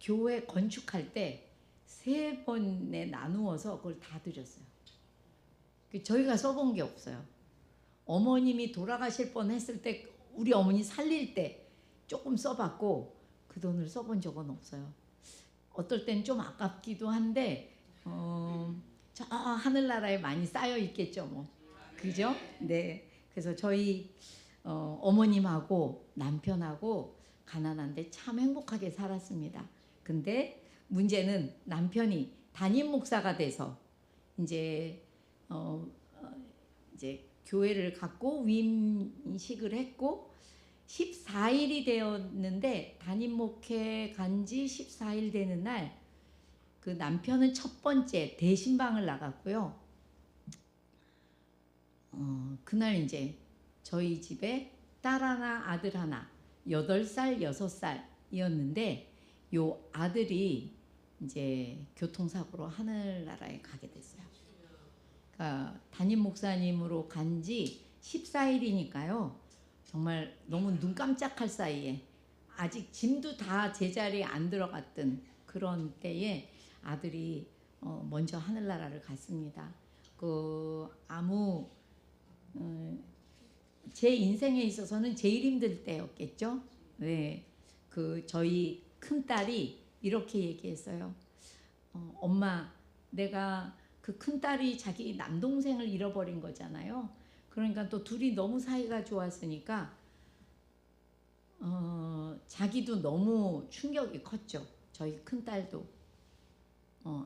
교회 건축할 때 3번에 나누어서 그걸 다 드렸어요. 저희가 써본 게 없어요. 어머님이 돌아가실 뻔했을 때 우리 어머니 살릴 때 조금 써봤고 그 돈을 써본 적은 없어요. 어떨 땐 좀 아깝기도 한데 저 하늘나라에 많이 쌓여 있겠죠, 뭐. 그죠? 네. 그래서 저희 어머님하고 남편하고 가난한데 참 행복하게 살았습니다. 근데 문제는 남편이 담임 목사가 돼서 이제 교회를 갖고 위임식을 했고 14일이 되었는데 담임 목회 간지 14일 되는 날 남편은 첫 번째 대신방을 나갔고요. 그날 이제 저희 집에 딸 하나 아들 하나 8살 6살이었는데 요 아들이 이제 교통사고로 하늘나라에 가게 됐어요. 그러니까 담임 목사님으로 간지 14일이니까요. 정말 너무 눈 깜짝할 사이에 아직 짐도 다 제자리에 안 들어갔던 그런 때에 아들이 먼저 하늘나라를 갔습니다. 제 인생에 있어서는 제일 힘들 때였겠죠. 네, 저희 큰 딸이 이렇게 얘기했어요. 엄마, 내가 큰 딸이 자기 남동생을 잃어버린 거잖아요. 그러니까 또 둘이 너무 사이가 좋았으니까 자기도 너무 충격이 컸죠. 저희 큰딸도.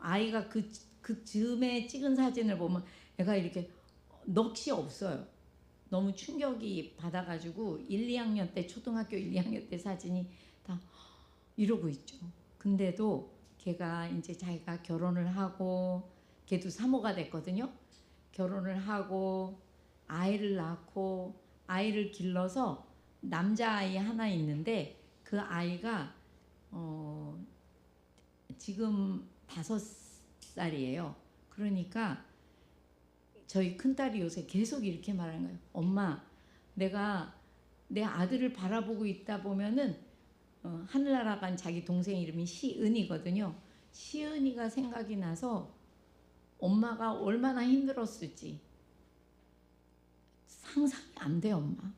아이가 그 즈음에 찍은 사진을 보면 애가 이렇게 넋이 없어요. 너무 충격이 받아가지고 1, 2학년 때, 초등학교 1, 2학년 때 사진이 다 이러고 있죠. 근데도 걔가 이제 자기가 결혼을 하고, 걔도 사모가 됐거든요. 결혼을 하고 아이를 낳고 아이를 길러서 남자아이 하나 있는데, 그 아이가 지금 5살이에요. 그러니까 저희 큰딸이 요새 계속 이렇게 말하는 거예요. 엄마, 내가 내 아들을 바라보고 있다 보면은 하늘나라 간 자기 동생 이름이 시은이거든요. 시은이가 생각이 나서 엄마가 얼마나 힘들었을지 상상이 안 돼. 엄마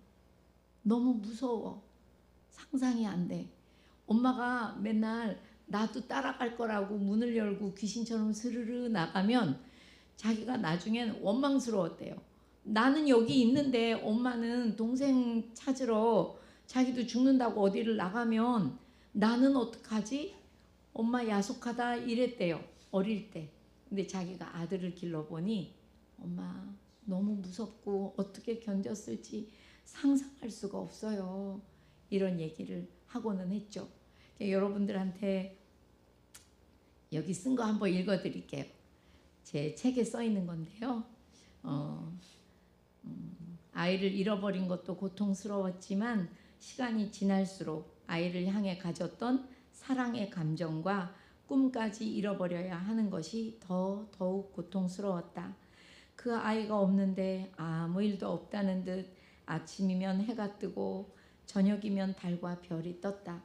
너무 무서워. 상상이 안 돼. 엄마가 맨날 나도 따라갈 거라고 문을 열고 귀신처럼 스르르 나가면 자기가 나중엔 원망스러웠대요. 나는 여기 있는데 엄마는 동생 찾으러 자기도 죽는다고 어디를 나가면 나는 어떡하지? 엄마 야속하다 이랬대요. 어릴 때. 근데 자기가 아들을 길러보니 엄마 너무 무섭고 어떻게 견뎠을지 상상할 수가 없어요. 이런 얘기를 하고는 했죠. 여러분들한테 여기 쓴 거 한번 읽어드릴게요. 제 책에 써 있는 건데요. 아이를 잃어버린 것도 고통스러웠지만 시간이 지날수록 아이를 향해 가졌던 사랑의 감정과 꿈까지 잃어버려야 하는 것이 더욱 고통스러웠다. 그 아이가 없는데 아무 일도 없다는 듯 아침이면 해가 뜨고 저녁이면 달과 별이 떴다.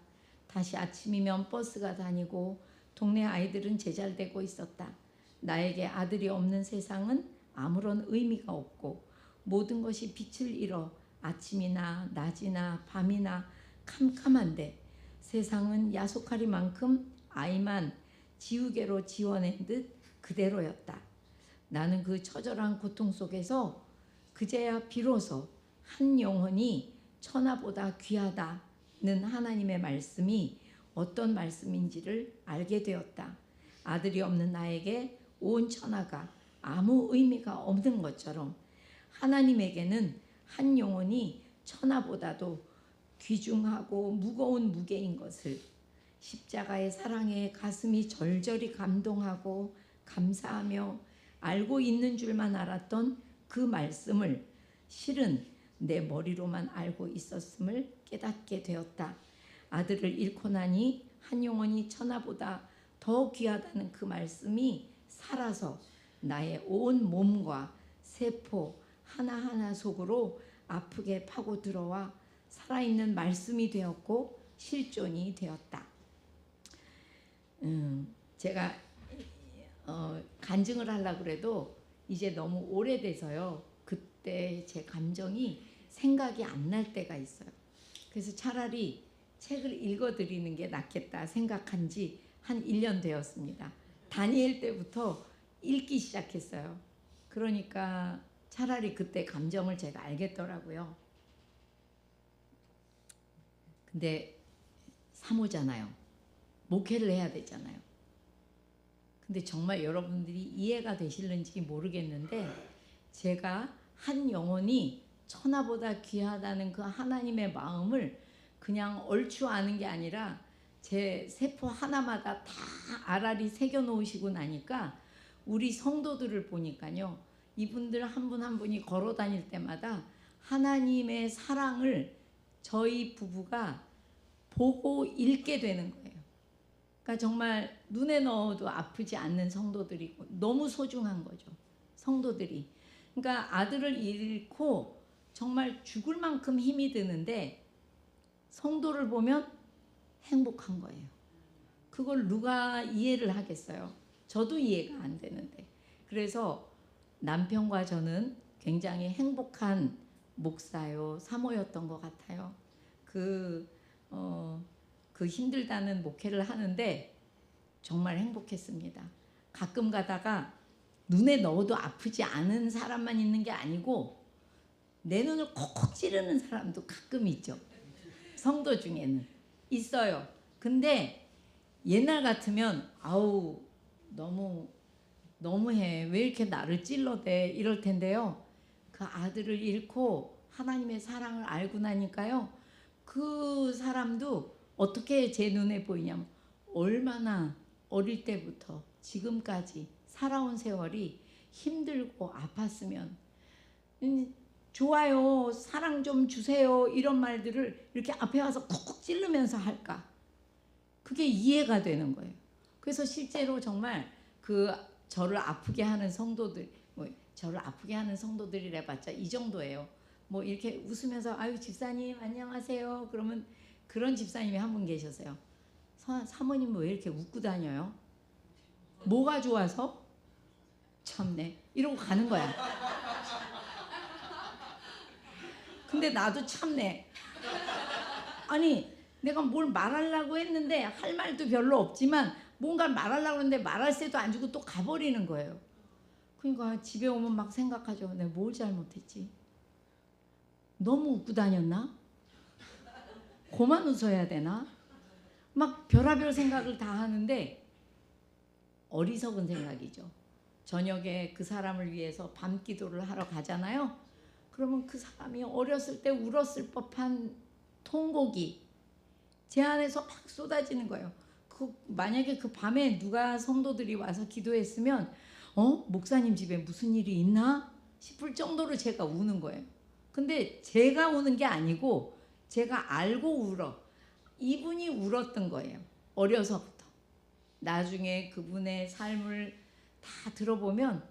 다시 아침이면 버스가 다니고 동네 아이들은 제잘되고 있었다. 나에게 아들이 없는 세상은 아무런 의미가 없고 모든 것이 빛을 잃어 아침이나 낮이나 밤이나 캄캄한데 세상은 야속하리만큼 아이만 지우개로 지워낸 듯 그대로였다. 나는 그 처절한 고통 속에서 그제야 비로소 한 영혼이 천하보다 귀하다는 하나님의 말씀이 어떤 말씀인지를 알게 되었다. 아들이 없는 나에게 온 천하가 아무 의미가 없는 것처럼 하나님에게는 한 영혼이 천하보다도 귀중하고 무거운 무게인 것을 십자가의 사랑에 가슴이 절절히 감동하고 감사하며 알고 있는 줄만 알았던 그 말씀을 실은 내 머리로만 알고 있었음을 깨닫게 되었다. 아들을 잃고 나니 한 영혼이 천하보다 더 귀하다는 그 말씀이 살아서 나의 온 몸과 세포 하나하나 속으로 아프게 파고 들어와 살아있는 말씀이 되었고 실존이 되었다. 제가 간증을 하려고 그래도 이제 너무 오래돼서요. 그때 제 감정이 생각이 안 날 때가 있어요. 그래서 차라리 책을 읽어드리는 게 낫겠다 생각한 지 한 1년 되었습니다. 다니엘 때부터 읽기 시작했어요. 그러니까 차라리 그때 감정을 제가 알겠더라고요. 근데 사모잖아요. 목회를 해야 되잖아요. 근데 정말 여러분들이 이해가 되실는지 모르겠는데 제가 한 영혼이 천하보다 귀하다는 그 하나님의 마음을 그냥 얼추 아는 게 아니라 제 세포 하나마다 다 알알이 새겨 놓으시고 나니까 우리 성도들을 보니까요. 이분들 한 분 한 분이 걸어 다닐 때마다 하나님의 사랑을 저희 부부가 보고 읽게 되는 거예요. 그러니까 정말 눈에 넣어도 아프지 않는 성도들이고 너무 소중한 거죠. 성도들이. 그러니까 아들을 잃고 정말 죽을 만큼 힘이 드는데 성도를 보면 행복한 거예요. 그걸 누가 이해를 하겠어요? 저도 이해가 안 되는데. 그래서 남편과 저는 굉장히 행복한 목사요, 사모였던 것 같아요. 그 힘들다는 목회를 하는데 정말 행복했습니다. 가끔 가다가 눈에 넣어도 아프지 않은 사람만 있는 게 아니고 내 눈을 콕콕 찌르는 사람도 가끔 있죠. 성도 중에는 있어요. 근데 옛날 같으면 아우 너무해, 왜 이렇게 나를 찔러대, 이럴 텐데요. 그 아들을 잃고 하나님의 사랑을 알고 나니까요, 그 사람도 어떻게 제 눈에 보이냐면 얼마나 어릴 때부터 지금까지 살아온 세월이 힘들고 아팠으면 좋아요, 사랑 좀 주세요, 이런 말들을 이렇게 앞에 와서 쿡쿡 찌르면서 할까, 그게 이해가 되는 거예요. 그래서 실제로 정말 그 저를 아프게 하는 성도들, 저를 아프게 하는 성도들이라 봤자 이 정도예요. 뭐 이렇게 웃으면서 아유 집사님 안녕하세요, 그러면 그런 집사님이 한 분 계셨어요. 사모님 왜 이렇게 웃고 다녀요? 뭐가 좋아서? 참네, 이러고 가는 거야. 근데 나도 참네. 아니 내가 뭘 말하려고 했는데 할 말도 별로 없지만 뭔가 말하려고 했는데 말할 새도 안 주고 또 가버리는 거예요. 그러니까 집에 오면 막 생각하죠. 내가 뭘 잘못했지? 너무 웃고 다녔나? 그만 웃어야 되나? 막 별의별 생각을 다 하는데 어리석은 생각이죠. 저녁에 그 사람을 위해서 밤 기도를 하러 가잖아요. 그러면 그 사람이 어렸을 때 울었을 법한 통곡이 제 안에서 막 쏟아지는 거예요. 만약에 그 밤에 누가 성도들이 와서 기도했으면 목사님 집에 무슨 일이 있나 싶을 정도로 제가 우는 거예요. 근데 제가 우는 게 아니고 제가 알고 울어. 이분이 울었던 거예요. 어려서부터. 나중에 그분의 삶을 다 들어보면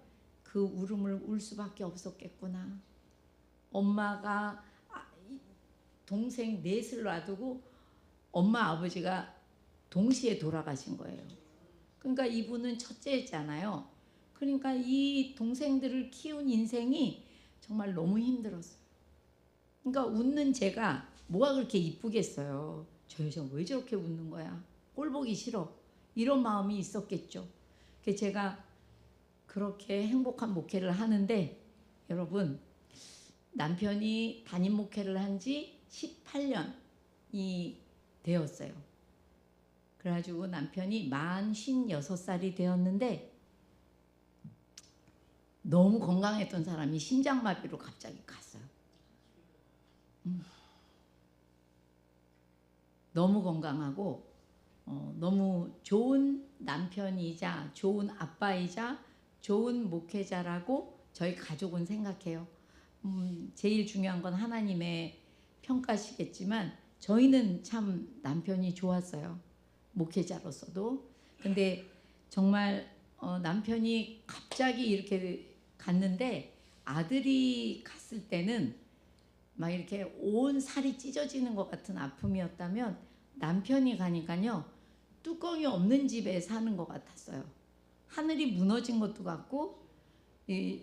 그 울음을 울 수밖에 없었겠구나. 엄마가 동생 넷을 놔두고 엄마 아버지가 동시에 돌아가신 거예요. 그러니까 이분은 첫째였잖아요. 그러니까 이 동생들을 키운 인생이 정말 너무 힘들었어요. 그러니까 웃는 제가 뭐가 그렇게 이쁘겠어요. 저 여자 왜 저렇게 웃는 거야? 꼴 보기 싫어. 이런 마음이 있었겠죠. 그래서 제가 그렇게 행복한 목회를 하는데 여러분, 남편이 담임 목회를 한 지 18년이 되었어요. 그래가지고 남편이 만 56살이 되었는데 너무 건강했던 사람이 심장마비로 갑자기 갔어요. 너무 건강하고 너무 좋은 남편이자 좋은 아빠이자 좋은 목회자라고 저희 가족은 생각해요. 제일 중요한 건 하나님의 평가시겠지만 저희는 참 남편이 좋았어요. 목회자로서도. 근데 정말 남편이 갑자기 이렇게 갔는데 아들이 갔을 때는 막 이렇게 온 살이 찢어지는 것 같은 아픔이었다면 남편이 가니까요 뚜껑이 없는 집에 사는 것 같았어요. 하늘이 무너진 것도 같고 이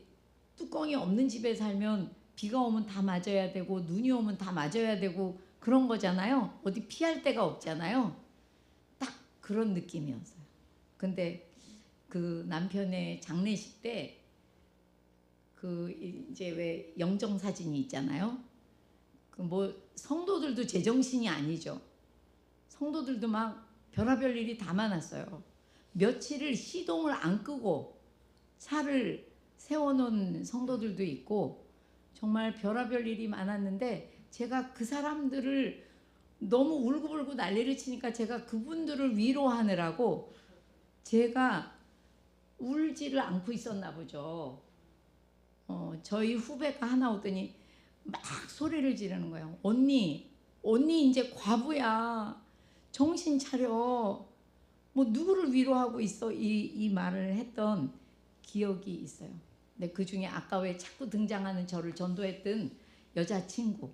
뚜껑이 없는 집에 살면 비가 오면 다 맞아야 되고 눈이 오면 다 맞아야 되고 그런 거잖아요. 어디 피할 데가 없잖아요. 딱 그런 느낌이었어요. 근데 그 남편의 장례식 때 그 이제 왜 영정 사진이 있잖아요. 그 뭐 성도들도 제정신이 아니죠. 성도들도 막 별의별 일이 다 많았어요. 며칠을 시동을 안 끄고 차를 세워놓은 성도들도 있고 정말 별의별 일이 많았는데 제가 그 사람들을 너무 울고불고 난리를 치니까 제가 그분들을 위로하느라고 제가 울지를 않고 있었나 보죠. 저희 후배가 하나 오더니 막 소리를 지르는 거예요. 언니 이제 과부야. 정신 차려. 뭐 누구를 위로하고 있어? 이 말을 했던 기억이 있어요. 근데 그 중에 아까 왜 자꾸 등장하는 저를 전도했던 여자친구,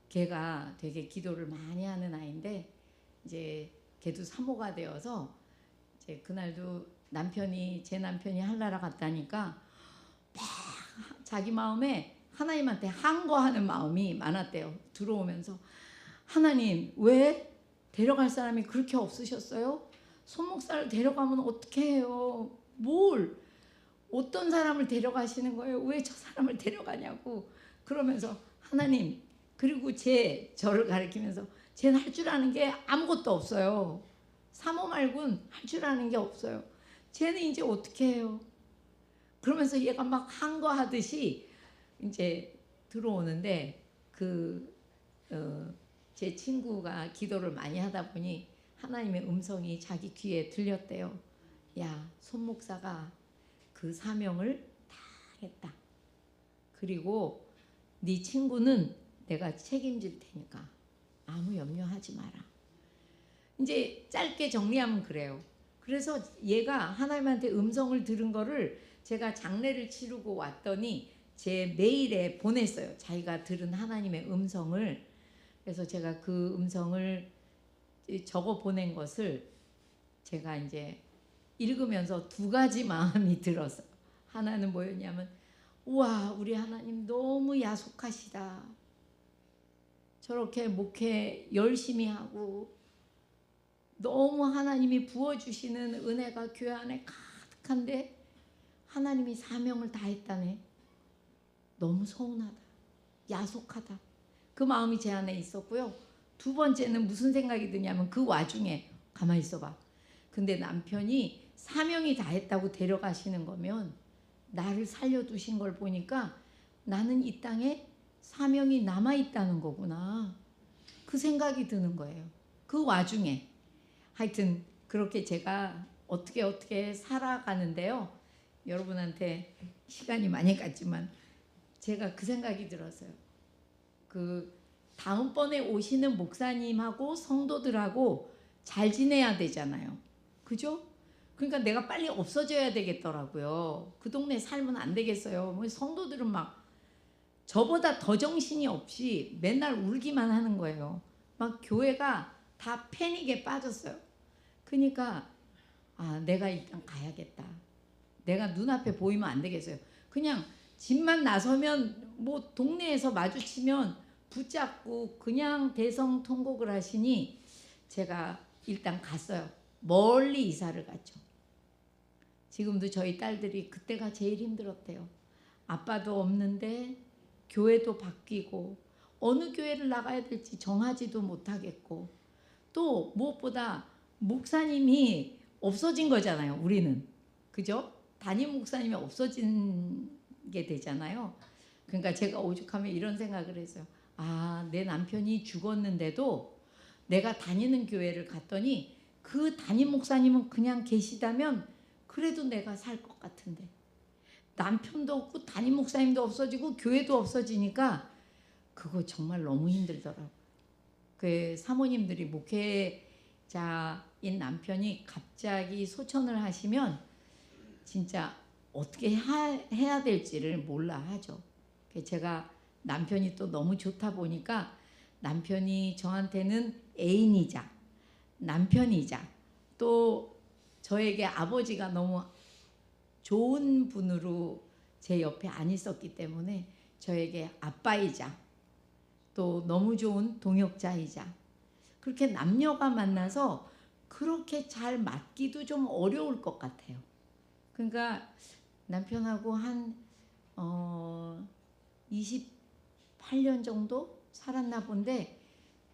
걔가 되게 기도를 많이 하는 아이인데 이제 걔도 사모가 되어서 이제 그날도 제 남편이 한나라 갔다니까 막 자기 마음에 하나님한테 항거하는 마음이 많았대요. 들어오면서 하나님 왜 데려갈 사람이 그렇게 없으셨어요? 손목사를 데려가면 어떻게 해요? 어떤 사람을 데려가시는 거예요? 왜 저 사람을 데려가냐고 그러면서 하나님, 그리고 저를 가리키면서 쟤는 할 줄 아는 게 아무것도 없어요. 사모 말고는 할 줄 아는 게 없어요. 쟤는 이제 어떻게 해요? 그러면서 얘가 막 항거하듯이 이제 들어오는데 제 친구가 기도를 많이 하다 보니 하나님의 음성이 자기 귀에 들렸대요. 야, 손 목사가 그 사명을 다 했다. 그리고 네 친구는 내가 책임질 테니까 아무 염려하지 마라. 이제 짧게 정리하면 그래요. 그래서 얘가 하나님한테 음성을 들은 거를 제가 장례를 치르고 왔더니 제 메일에 보냈어요. 자기가 들은 하나님의 음성을. 그래서 제가 그 음성을 적어 보낸 것을 제가 이제 읽으면서 두 가지 마음이 들었어요. 하나는 뭐였냐면, 우와, 우리 하나님 너무 야속하시다. 저렇게 목회 열심히 하고 너무 하나님이 부어주시는 은혜가 교회 안에 가득한데 하나님이 사명을 다 했다네. 너무 서운하다. 야속하다. 그 마음이 제 안에 있었고요. 두 번째는 무슨 생각이 드냐면 그 와중에 가만히 있어봐. 근데 남편이 사명이 다 했다고 데려가시는 거면 나를 살려두신 걸 보니까 나는 이 땅에 사명이 남아있다는 거구나. 그 생각이 드는 거예요. 그 와중에. 하여튼 그렇게 제가 어떻게 살아가는데요. 여러분한테 시간이 많이 갔지만 제가 그 생각이 들었어요. 그 다음번에 오시는 목사님하고 성도들하고 잘 지내야 되잖아요. 그죠? 그러니까 내가 빨리 없어져야 되겠더라고요. 그 동네 살면 안 되겠어요. 뭐 성도들은 막 저보다 더 정신이 없이 맨날 울기만 하는 거예요. 막 교회가 다 패닉에 빠졌어요. 그러니까 내가 일단 가야겠다. 내가 눈앞에 보이면 안 되겠어요. 그냥 집만 나서면 뭐 동네에서 마주치면 붙잡고 그냥 대성통곡을 하시니 제가 일단 갔어요. 멀리 이사를 갔죠. 지금도 저희 딸들이 그때가 제일 힘들었대요. 아빠도 없는데 교회도 바뀌고 어느 교회를 나가야 될지 정하지도 못하겠고 또 무엇보다 목사님이 없어진 거잖아요. 우리는. 그죠? 담임 목사님이 없어진 게 되잖아요. 그러니까 제가 오죽하면 이런 생각을 했어요. 내 남편이 죽었는데도 내가 다니는 교회를 갔더니 그 담임 목사님은 그냥 계시다면 그래도 내가 살 것 같은데 남편도 없고 담임 목사님도 없어지고 교회도 없어지니까 그거 정말 너무 힘들더라고요. 그 사모님들이 목회자인 남편이 갑자기 소천을 하시면 진짜 어떻게 해야 될지를 몰라 하죠. 제가 남편이 또 너무 좋다 보니까 남편이 저한테는 애인이자 남편이자 또 저에게 아버지가 너무 좋은 분으로 제 옆에 안 있었기 때문에 저에게 아빠이자 또 너무 좋은 동역자이자 그렇게 남녀가 만나서 그렇게 잘 맞기도 좀 어려울 것 같아요. 그러니까 남편하고 한 28년 정도 살았나 본데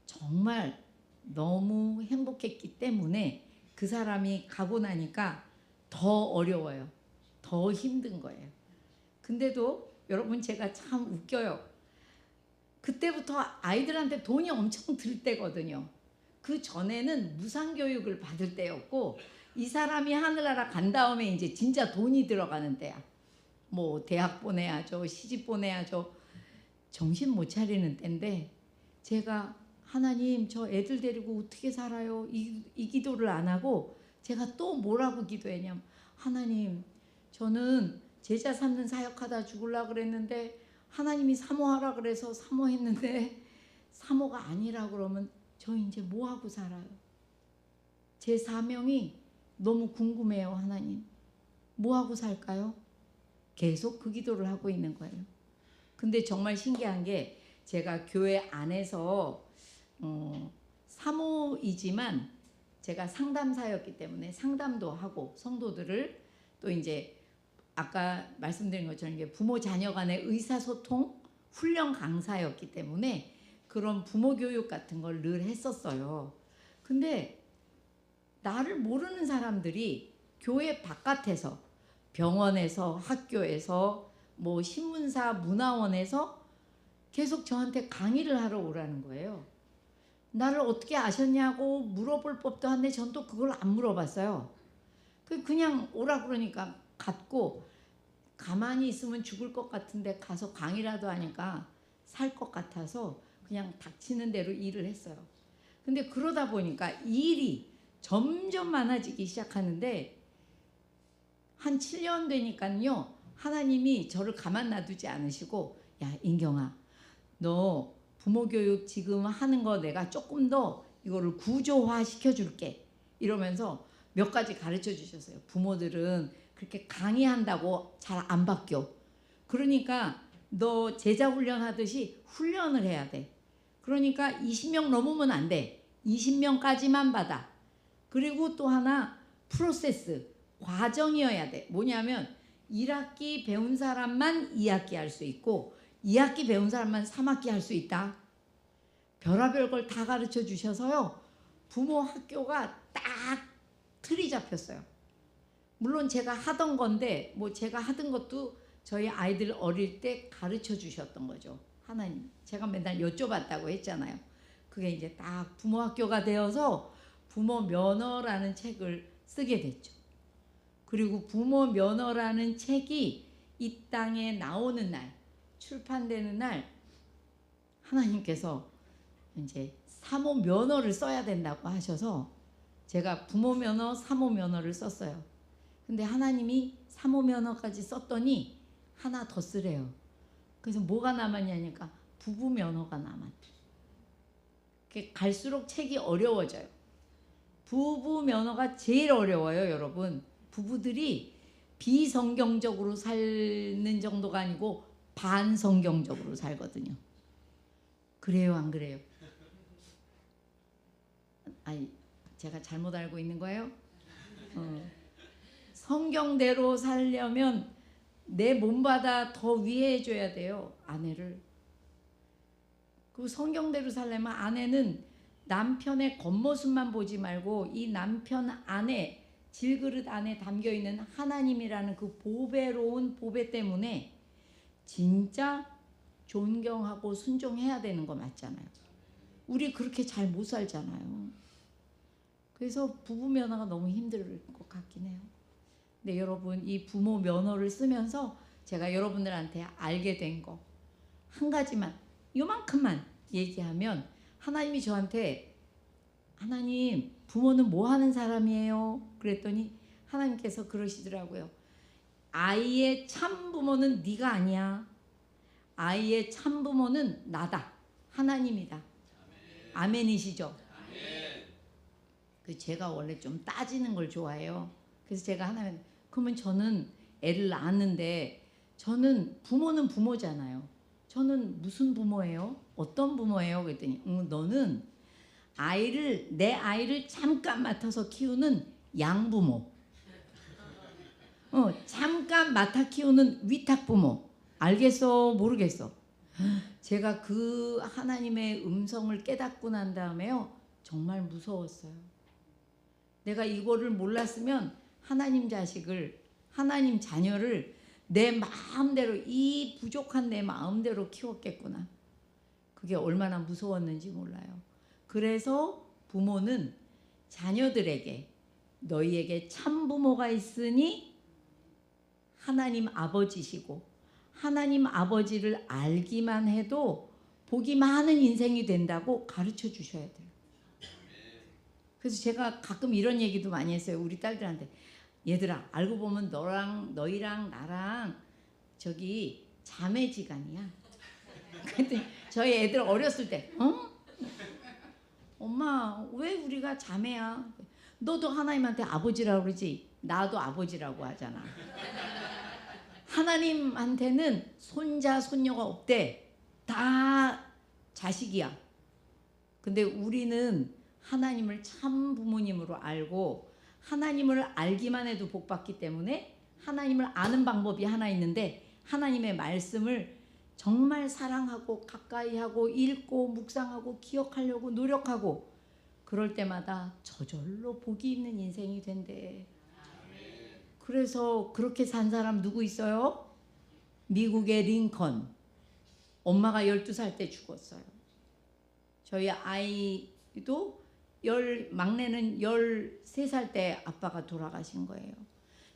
정말 너무 행복했기 때문에 그 사람이 가고 나니까 더 어려워요. 더 힘든 거예요. 근데도 여러분 제가 참 웃겨요. 그때부터 아이들한테 돈이 엄청 들 때거든요. 그 전에는 무상교육을 받을 때였고 이 사람이 하늘나라 간 다음에 이제 진짜 돈이 들어가는 때야. 뭐 대학 보내야죠. 시집 보내야죠. 정신 못 차리는 때인데 제가 하나님 저 애들 데리고 어떻게 살아요? 이 기도를 안 하고 제가 또 뭐라고 기도했냐면 하나님 저는 제자 삼는 사역하다 죽으려고 그랬는데 하나님이 사모하라 그래서 사모했는데 사모가 아니라 그러면 저 이제 뭐하고 살아요? 제 사명이 너무 궁금해요. 하나님 뭐하고 살까요? 계속 그 기도를 하고 있는 거예요. 근데 정말 신기한 게 제가 교회 안에서 사모이지만 제가 상담사였기 때문에 상담도 하고 성도들을 또 이제 아까 말씀드린 것처럼 이게 부모 자녀 간의 의사소통 훈련 강사였기 때문에 그런 부모 교육 같은 걸 늘 했었어요. 근데 나를 모르는 사람들이 교회 바깥에서, 병원에서, 학교에서, 뭐 신문사, 문화원에서 계속 저한테 강의를 하러 오라는 거예요. 나를 어떻게 아셨냐고 물어볼 법도 한데 전 또 그걸 안 물어봤어요. 그냥 오라 그러니까 갔고, 가만히 있으면 죽을 것 같은데 가서 강의라도 하니까 살 것 같아서 그냥 닥치는 대로 일을 했어요. 근데 그러다 보니까 일이 점점 많아지기 시작하는데 한 7년 되니까요, 하나님이 저를 가만 놔두지 않으시고, 야 인경아, 너 부모 교육 지금 하는 거 내가 조금 더 이거를 구조화 시켜줄게 이러면서 몇 가지 가르쳐 주셨어요. 부모들은 그렇게 강의한다고 잘 안 바뀌어. 그러니까 너 제자 훈련하듯이 훈련을 해야 돼. 그러니까 20명 넘으면 안 돼. 20명까지만 받아. 그리고 또 하나, 프로세스, 과정이어야 돼. 뭐냐면 1학기 배운 사람만 2학기 할 수 있고 2학기 배운 사람만 3학기 할 수 있다. 별의별 걸 다 가르쳐 주셔서요, 부모 학교가 딱 틀이 잡혔어요. 물론 제가 하던 건데, 뭐 제가 하던 것도 저희 아이들 어릴 때 가르쳐 주셨던 거죠. 하나님, 제가 맨날 여쭤봤다고 했잖아요. 그게 이제 딱 부모 학교가 되어서 부모 면허라는 책을 쓰게 됐죠. 그리고 부모 면허라는 책이 이 땅에 나오는 날, 출판되는 날, 하나님께서 이제 사모 면허를 써야 된다고 하셔서 제가 부모 면허, 사모 면허를 썼어요. 근데 하나님이 사모 면허까지 썼더니 하나 더 쓰래요. 그래서 뭐가 남았냐니까 부부 면허가 남았대. 갈수록 책이 어려워져요. 부부 면허가 제일 어려워요, 여러분. 부부들이 비성경적으로 사는 정도가 아니고 반성경적으로 살거든요. 그래요, 안 그래요? 아니, 제가 잘못 알고 있는 거예요? 성경대로 살려면 내 몸보다 더 위해줘야 돼요, 아내를. 그 성경대로 살려면 아내는 남편의 겉모습만 보지 말고 이 남편 안에, 질그릇 안에 담겨있는 하나님이라는 그 보배로운 보배 때문에 진짜 존경하고 순종해야 되는 거 맞잖아요. 우리 그렇게 잘 못 살잖아요. 그래서 부부 면허가 너무 힘들 것 같긴 해요. 근데 여러분, 이 부모 면허를 쓰면서 제가 여러분들한테 알게 된 거 한 가지만, 요만큼만 얘기하면, 하나님이 저한테, 하나님, 부모는 뭐 하는 사람이에요? 그랬더니 하나님께서 그러시더라고요. 아이의 참 부모는 네가 아니야. 아이의 참 부모는 나다. 하나님이다. 아멘이시죠? 그 제가 원래 좀 따지는 걸 좋아해요. 그래서 제가 하나님, 그러면 저는 애를 낳았는데 저는 부모는 부모잖아요. 저는 무슨 부모예요? 어떤 부모예요? 그랬더니 너는 내 아이를 잠깐 맡아서 키우는 양부모. 잠깐 맡아 키우는 위탁부모. 알겠어? 모르겠어? 제가 그 하나님의 음성을 깨닫고 난 다음에요, 정말 무서웠어요. 내가 이거를 몰랐으면 하나님 자식을, 하나님 자녀를 내 마음대로, 이 부족한 내 마음대로 키웠겠구나. 그게 얼마나 무서웠는지 몰라요. 그래서 부모는 자녀들에게, 너희에게 참 부모가 있으니 하나님 아버지시고, 하나님 아버지를 알기만 해도 복이 많은 인생이 된다고 가르쳐 주셔야 돼요. 그래서 제가 가끔 이런 얘기도 많이 했어요, 우리 딸들한테. 얘들아, 알고 보면 너희랑 나랑 저기 자매지간이야. 그랬더니 저희 애들 어렸을 때, 엄마, 왜 우리가 자매야? 너도 하나님한테 아버지라고 그러지? 나도 아버지라고 하잖아. 하나님한테는 손자, 손녀가 없대. 다 자식이야. 근데 우리는 하나님을 참 부모님으로 알고, 하나님을 알기만 해도 복 받기 때문에 하나님을 아는 방법이 하나 있는데, 하나님의 말씀을 정말 사랑하고 가까이하고 읽고 묵상하고 기억하려고 노력하고 그럴 때마다 저절로 복이 있는 인생이 된대. 그래서 그렇게 산 사람 누구 있어요? 미국의 링컨. 엄마가 12살 때 죽었어요. 저희 아이도 막내는 13살 때 아빠가 돌아가신 거예요.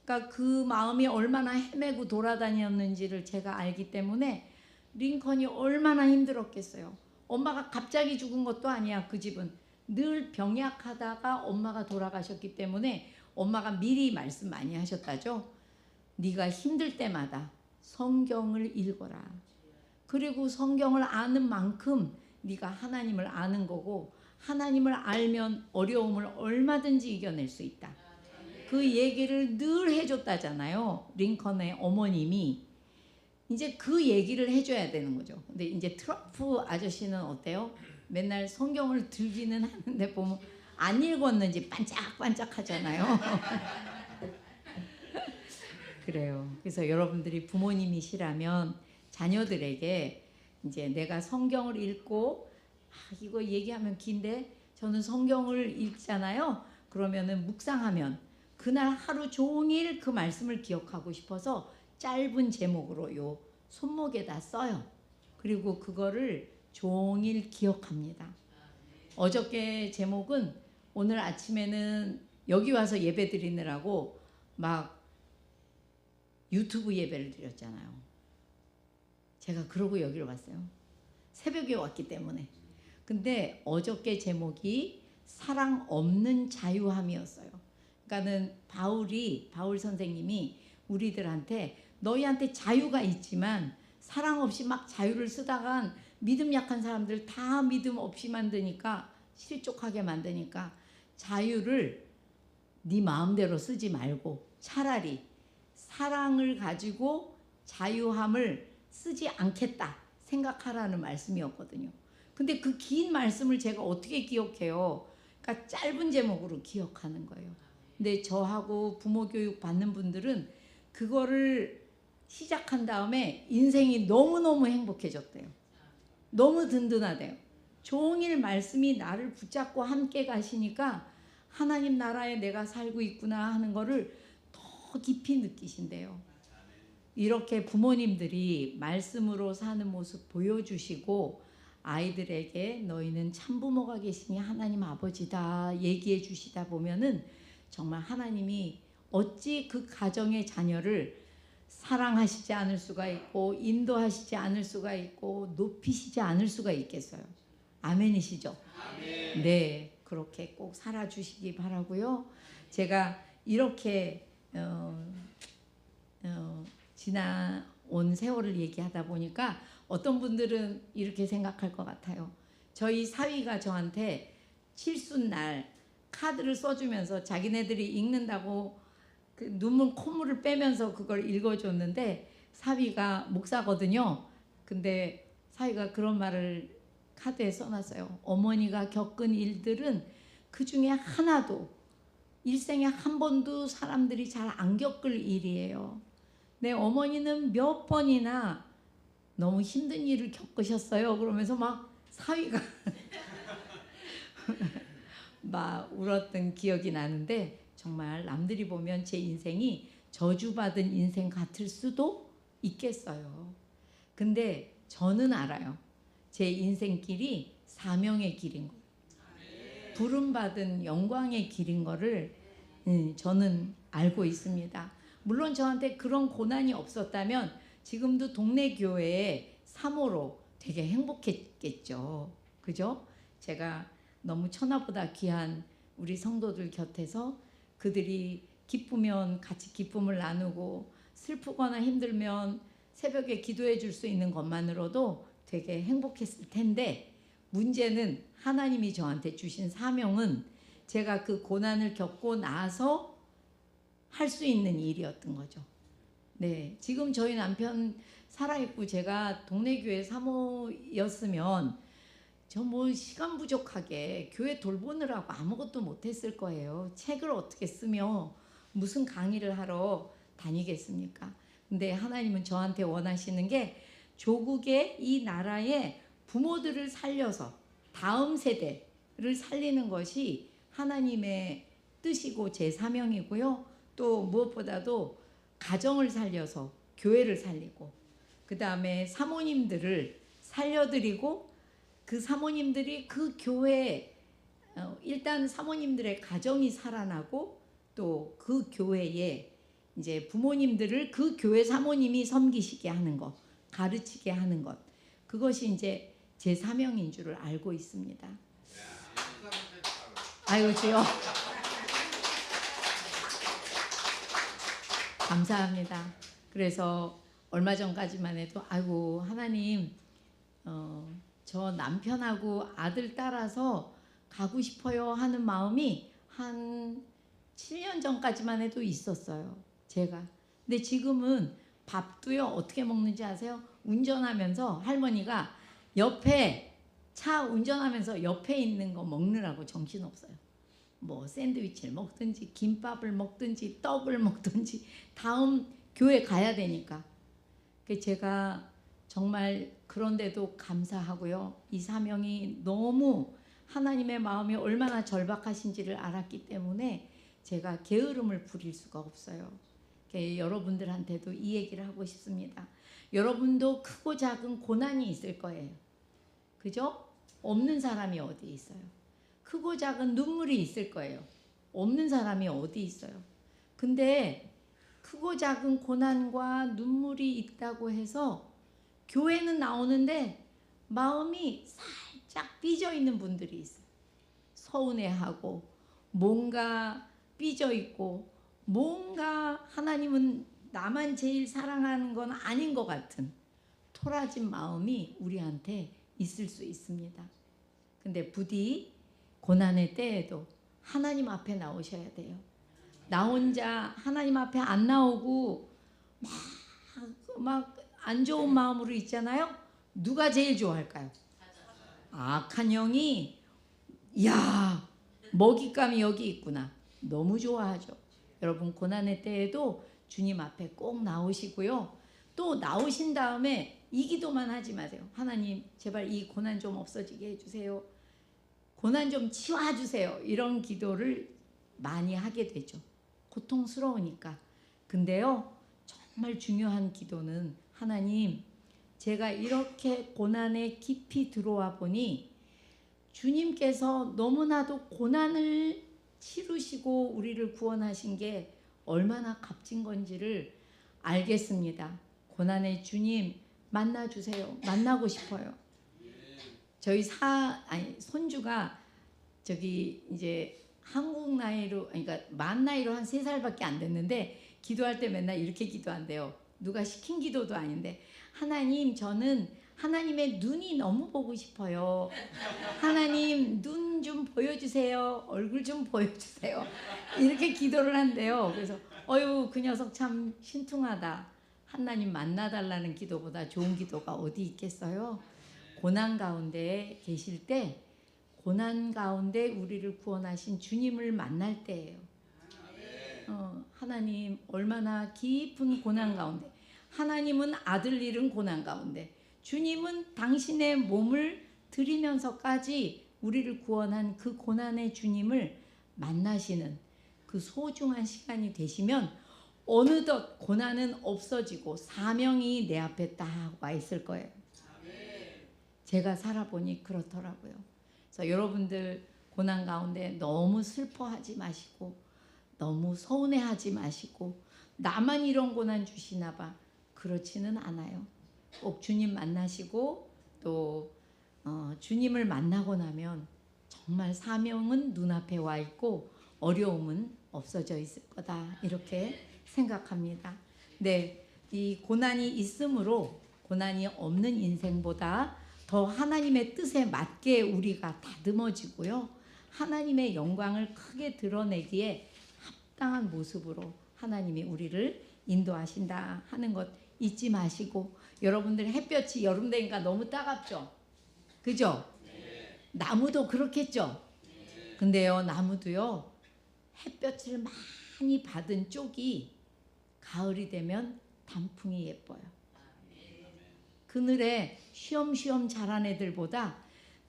그러니까 그 마음이 얼마나 헤매고 돌아다녔는지를 제가 알기 때문에 링컨이 얼마나 힘들었겠어요. 엄마가 갑자기 죽은 것도 아니야. 그 집은 늘 병약하다가 엄마가 돌아가셨기 때문에 엄마가 미리 말씀 많이 하셨다죠. 네가 힘들 때마다 성경을 읽어라. 그리고 성경을 아는 만큼 네가 하나님을 아는 거고 하나님을 알면 어려움을 얼마든지 이겨낼 수 있다. 그 얘기를 늘 해줬다잖아요. 링컨의 어머님이. 이제 그 얘기를 해줘야 되는 거죠. 근데 이제 트럼프 아저씨는 어때요? 맨날 성경을 들기는 하는데 보면 안 읽었는지 반짝반짝 하잖아요. 그래요. 그래서 여러분들이 부모님이시라면 자녀들에게 이제 내가 성경을 읽고 이거 얘기하면 긴데 저는 성경을 읽잖아요. 그러면은 묵상하면 그날 하루 종일 그 말씀을 기억하고 싶어서 짧은 제목으로 요 손목에다 써요. 그리고 그거를 종일 기억합니다. 어저께 제목은 오늘 아침에는 여기 와서 예배 드리느라고 막 유튜브 예배를 드렸잖아요. 제가 그러고 여기로 왔어요. 새벽에 왔기 때문에. 근데 어저께 제목이 사랑 없는 자유함이었어요. 그러니까는 바울 선생님이 우리들한테 너희한테 자유가 있지만 사랑 없이 막 자유를 쓰다간 믿음 약한 사람들 다 믿음 없이 만드니까 실족하게 만드니까 자유를 네 마음대로 쓰지 말고 차라리 사랑을 가지고 자유함을 쓰지 않겠다 생각하라는 말씀이었거든요. 근데 그 긴 말씀을 제가 어떻게 기억해요? 그러니까 짧은 제목으로 기억하는 거예요. 근데 저하고 부모 교육 받는 분들은 그거를 시작한 다음에 인생이 너무너무 행복해졌대요. 너무 든든하대요. 종일 말씀이 나를 붙잡고 함께 가시니까 하나님 나라에 내가 살고 있구나 하는 거를 더 깊이 느끼신대요. 이렇게 부모님들이 말씀으로 사는 모습 보여주시고 아이들에게 너희는 참부모가 계시니 하나님 아버지다 얘기해 주시다 보면은 정말 하나님이 어찌 그 가정의 자녀를 사랑하시지 않을 수가 있고 인도하시지 않을 수가 있고 높이시지 않을 수가 있겠어요. 아멘이시죠? 아멘. 네, 그렇게 꼭 살아주시기 바라고요. 제가 이렇게 지나온 세월을 얘기하다 보니까 어떤 분들은 이렇게 생각할 것 같아요. 저희 사위가 저한테 칠순날 카드를 써주면서 자기네들이 읽는다고 그 눈물 콧물을 빼면서 그걸 읽어줬는데 사위가 목사거든요. 근데 사위가 그런 말을 카드에 써놨어요. 어머니가 겪은 일들은 그 중에 하나도 일생에 한 번도 사람들이 잘 안 겪을 일이에요. 내 어머니는 몇 번이나 너무 힘든 일을 겪으셨어요. 그러면서 막 사위가 막 울었던 기억이 나는데 정말 남들이 보면 제 인생이 저주받은 인생 같을 수도 있겠어요. 근데 저는 알아요. 제 인생길이 사명의 길인 거예요. 부름받은 영광의 길인 거를 저는 알고 있습니다. 물론 저한테 그런 고난이 없었다면 지금도 동네 교회에 사모로 되게 행복했겠죠. 그죠? 제가 너무 천하보다 귀한 우리 성도들 곁에서 그들이 기쁘면 같이 기쁨을 나누고 슬프거나 힘들면 새벽에 기도해 줄 수 있는 것만으로도 되게 행복했을 텐데 문제는 하나님이 저한테 주신 사명은 제가 그 고난을 겪고 나서 할 수 있는 일이었던 거죠. 네, 지금 저희 남편 살아있고 제가 동네 교회 사모였으면 저 뭐 시간 부족하게 교회 돌보느라고 아무것도 못했을 거예요. 책을 어떻게 쓰며 무슨 강의를 하러 다니겠습니까? 근데 하나님은 저한테 원하시는 게 조국의 이 나라의 부모들을 살려서 다음 세대를 살리는 것이 하나님의 뜻이고 제 사명이고요. 또 무엇보다도 가정을 살려서 교회를 살리고 그 다음에 사모님들을 살려드리고 그 사모님들이 그 교회에 일단 사모님들의 가정이 살아나고 또 그 교회에 이제 부모님들을 그 교회 사모님이 섬기시게 하는 것, 가르치게 하는 것, 그것이 이제 제 사명인 줄을 알고 있습니다. 아이고 주여 감사합니다. 그래서 얼마 전까지만 해도 아이고 하나님 저 남편하고 아들 따라서 가고 싶어요 하는 마음이 한 7년 전까지만 해도 있었어요. 제가. 근데 지금은 밥도요 어떻게 먹는지 아세요? 운전하면서 할머니가 옆에 차 운전하면서 옆에 있는 거 먹느라고 정신없어요. 뭐 샌드위치를 먹든지 김밥을 먹든지 떡을 먹든지 다음 교회 가야 되니까. 제가 정말 그런데도 감사하고요. 이 사명이 너무 하나님의 마음이 얼마나 절박하신지를 알았기 때문에 제가 게으름을 부릴 수가 없어요. 여러분들한테도 이 얘기를 하고 싶습니다. 여러분도 크고 작은 고난이 있을 거예요. 그죠? 없는 사람이 어디 있어요? 크고 작은 눈물이 있을 거예요. 없는 사람이 어디 있어요? 근데 크고 작은 고난과 눈물이 있다고 해서 교회는 나오는데 마음이 살짝 삐져 있는 분들이 있어요. 서운해하고 뭔가 삐져 있고 뭔가 하나님은 나만 제일 사랑하는 건 아닌 것 같은 토라진 마음이 우리한테 있을 수 있습니다. 근데 부디 고난의 때에도 하나님 앞에 나오셔야 돼요. 나 혼자 하나님 앞에 안 나오고 막 안 좋은 마음으로 있잖아요. 누가 제일 좋아할까요? 악한 영이 야 먹잇감이 여기 있구나. 너무 좋아하죠. 여러분 고난의 때에도 주님 앞에 꼭 나오시고요. 또 나오신 다음에 이 기도만 하지 마세요. 하나님 제발 이 고난 좀 없어지게 해주세요. 고난 좀 치워주세요. 이런 기도를 많이 하게 되죠. 고통스러우니까. 근데요 정말 중요한 기도는 하나님 제가 이렇게 고난에 깊이 들어와 보니 주님께서 너무나도 고난을 치르시고 우리를 구원하신 게 얼마나 값진 건지를 알겠습니다. 고난의 주님 만나주세요. 만나고 싶어요. 저희 손주가 저기 이제 한국 나이로 그러니까 만 나이로 한 3살밖에 안 됐는데 기도할 때 맨날 이렇게 기도한대요. 누가 시킨 기도도 아닌데 하나님 저는 하나님의 눈이 너무 보고 싶어요. 하나님 눈 좀 보여주세요. 얼굴 좀 보여주세요. 이렇게 기도를 한대요. 그래서 어유 그 녀석 참 신통하다. 하나님 만나달라는 기도보다 좋은 기도가 어디 있겠어요? 고난 가운데 계실 때 고난 가운데 우리를 구원하신 주님을 만날 때예요. 하나님 얼마나 깊은 고난 가운데 하나님은 아들 잃은 고난 가운데 주님은 당신의 몸을 드리면서까지 우리를 구원한 그 고난의 주님을 만나시는 그 소중한 시간이 되시면 어느덧 고난은 없어지고 사명이 내 앞에 딱 와 있을 거예요. 제가 살아보니 그렇더라고요. 그래서 여러분들 고난 가운데 너무 슬퍼하지 마시고 너무 서운해하지 마시고 나만 이런 고난 주시나 봐. 그렇지는 않아요. 꼭 주님 만나시고 또 주님을 만나고 나면 정말 사명은 눈앞에 와 있고 어려움은 없어져 있을 거다. 이렇게 생각합니다. 네, 이 고난이 있으므로 고난이 없는 인생보다 더 하나님의 뜻에 맞게 우리가 다듬어지고요. 하나님의 영광을 크게 드러내기에 합당한 모습으로 하나님이 우리를 인도하신다 하는 것 잊지 마시고 여러분들 햇볕이 여름 되니까 너무 따갑죠? 그죠? 네. 나무도 그렇겠죠? 네. 근데요 나무도요 햇볕을 많이 받은 쪽이 가을이 되면 단풍이 예뻐요. 그늘에 쉬엄쉬엄 자란 애들보다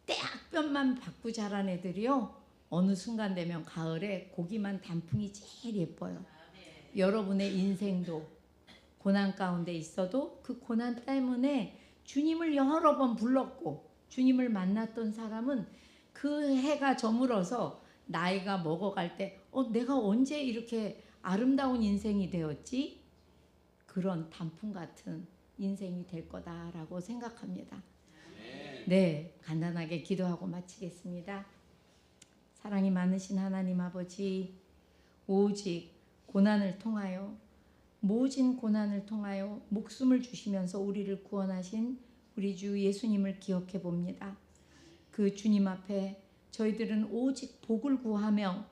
떼학볕만 받고 자란 애들이요, 어느 순간 되면 가을에 고기만 단풍이 제일 예뻐요. 여러분의 인생도 고난 가운데 있어도 그 고난 때문에 주님을 여러 번 불렀고 주님을 만났던 사람은 그 해가 저물어서 나이가 먹어갈 때 내가 언제 이렇게 아름다운 인생이 되었지? 그런 단풍 같은 인생이 될 거다라고 생각합니다. 네, 간단하게 기도하고 마치겠습니다. 사랑이 많으신 하나님 아버지, 오직 고난을 통하여, 모진 고난을 통하여 목숨을 주시면서 우리를 구원하신 우리 주 예수님을 기억해 봅니다. 그 주님 앞에 저희들은 오직 복을 구하며,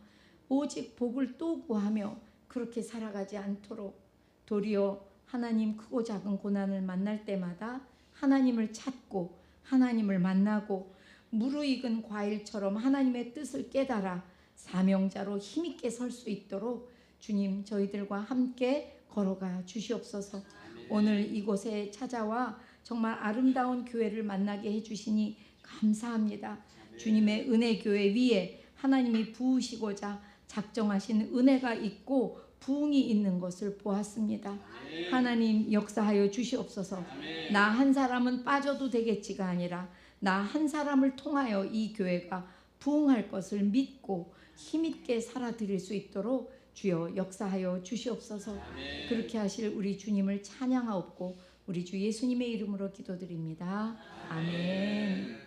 오직 복을 또 구하며 그렇게 살아가지 않도록 도리어 하나님 크고 작은 고난을 만날 때마다 하나님을 찾고 하나님을 만나고 무르익은 과일처럼 하나님의 뜻을 깨달아 사명자로 힘있게 설 수 있도록 주님 저희들과 함께 걸어가 주시옵소서. 오늘 이곳에 찾아와 정말 아름다운 교회를 만나게 해주시니 감사합니다. 주님의 은혜교회 위에 하나님이 부으시고자 작정하신 은혜가 있고 부흥이 있는 것을 보았습니다. 하나님 역사하여 주시옵소서. 나 한 사람은 빠져도 되겠지가 아니라 나 한 사람을 통하여 이 교회가 부흥할 것을 믿고 힘있게 살아드릴 수 있도록 주여 역사하여 주시옵소서. 그렇게 하실 우리 주님을 찬양하옵고 우리 주 예수님의 이름으로 기도드립니다. 아멘.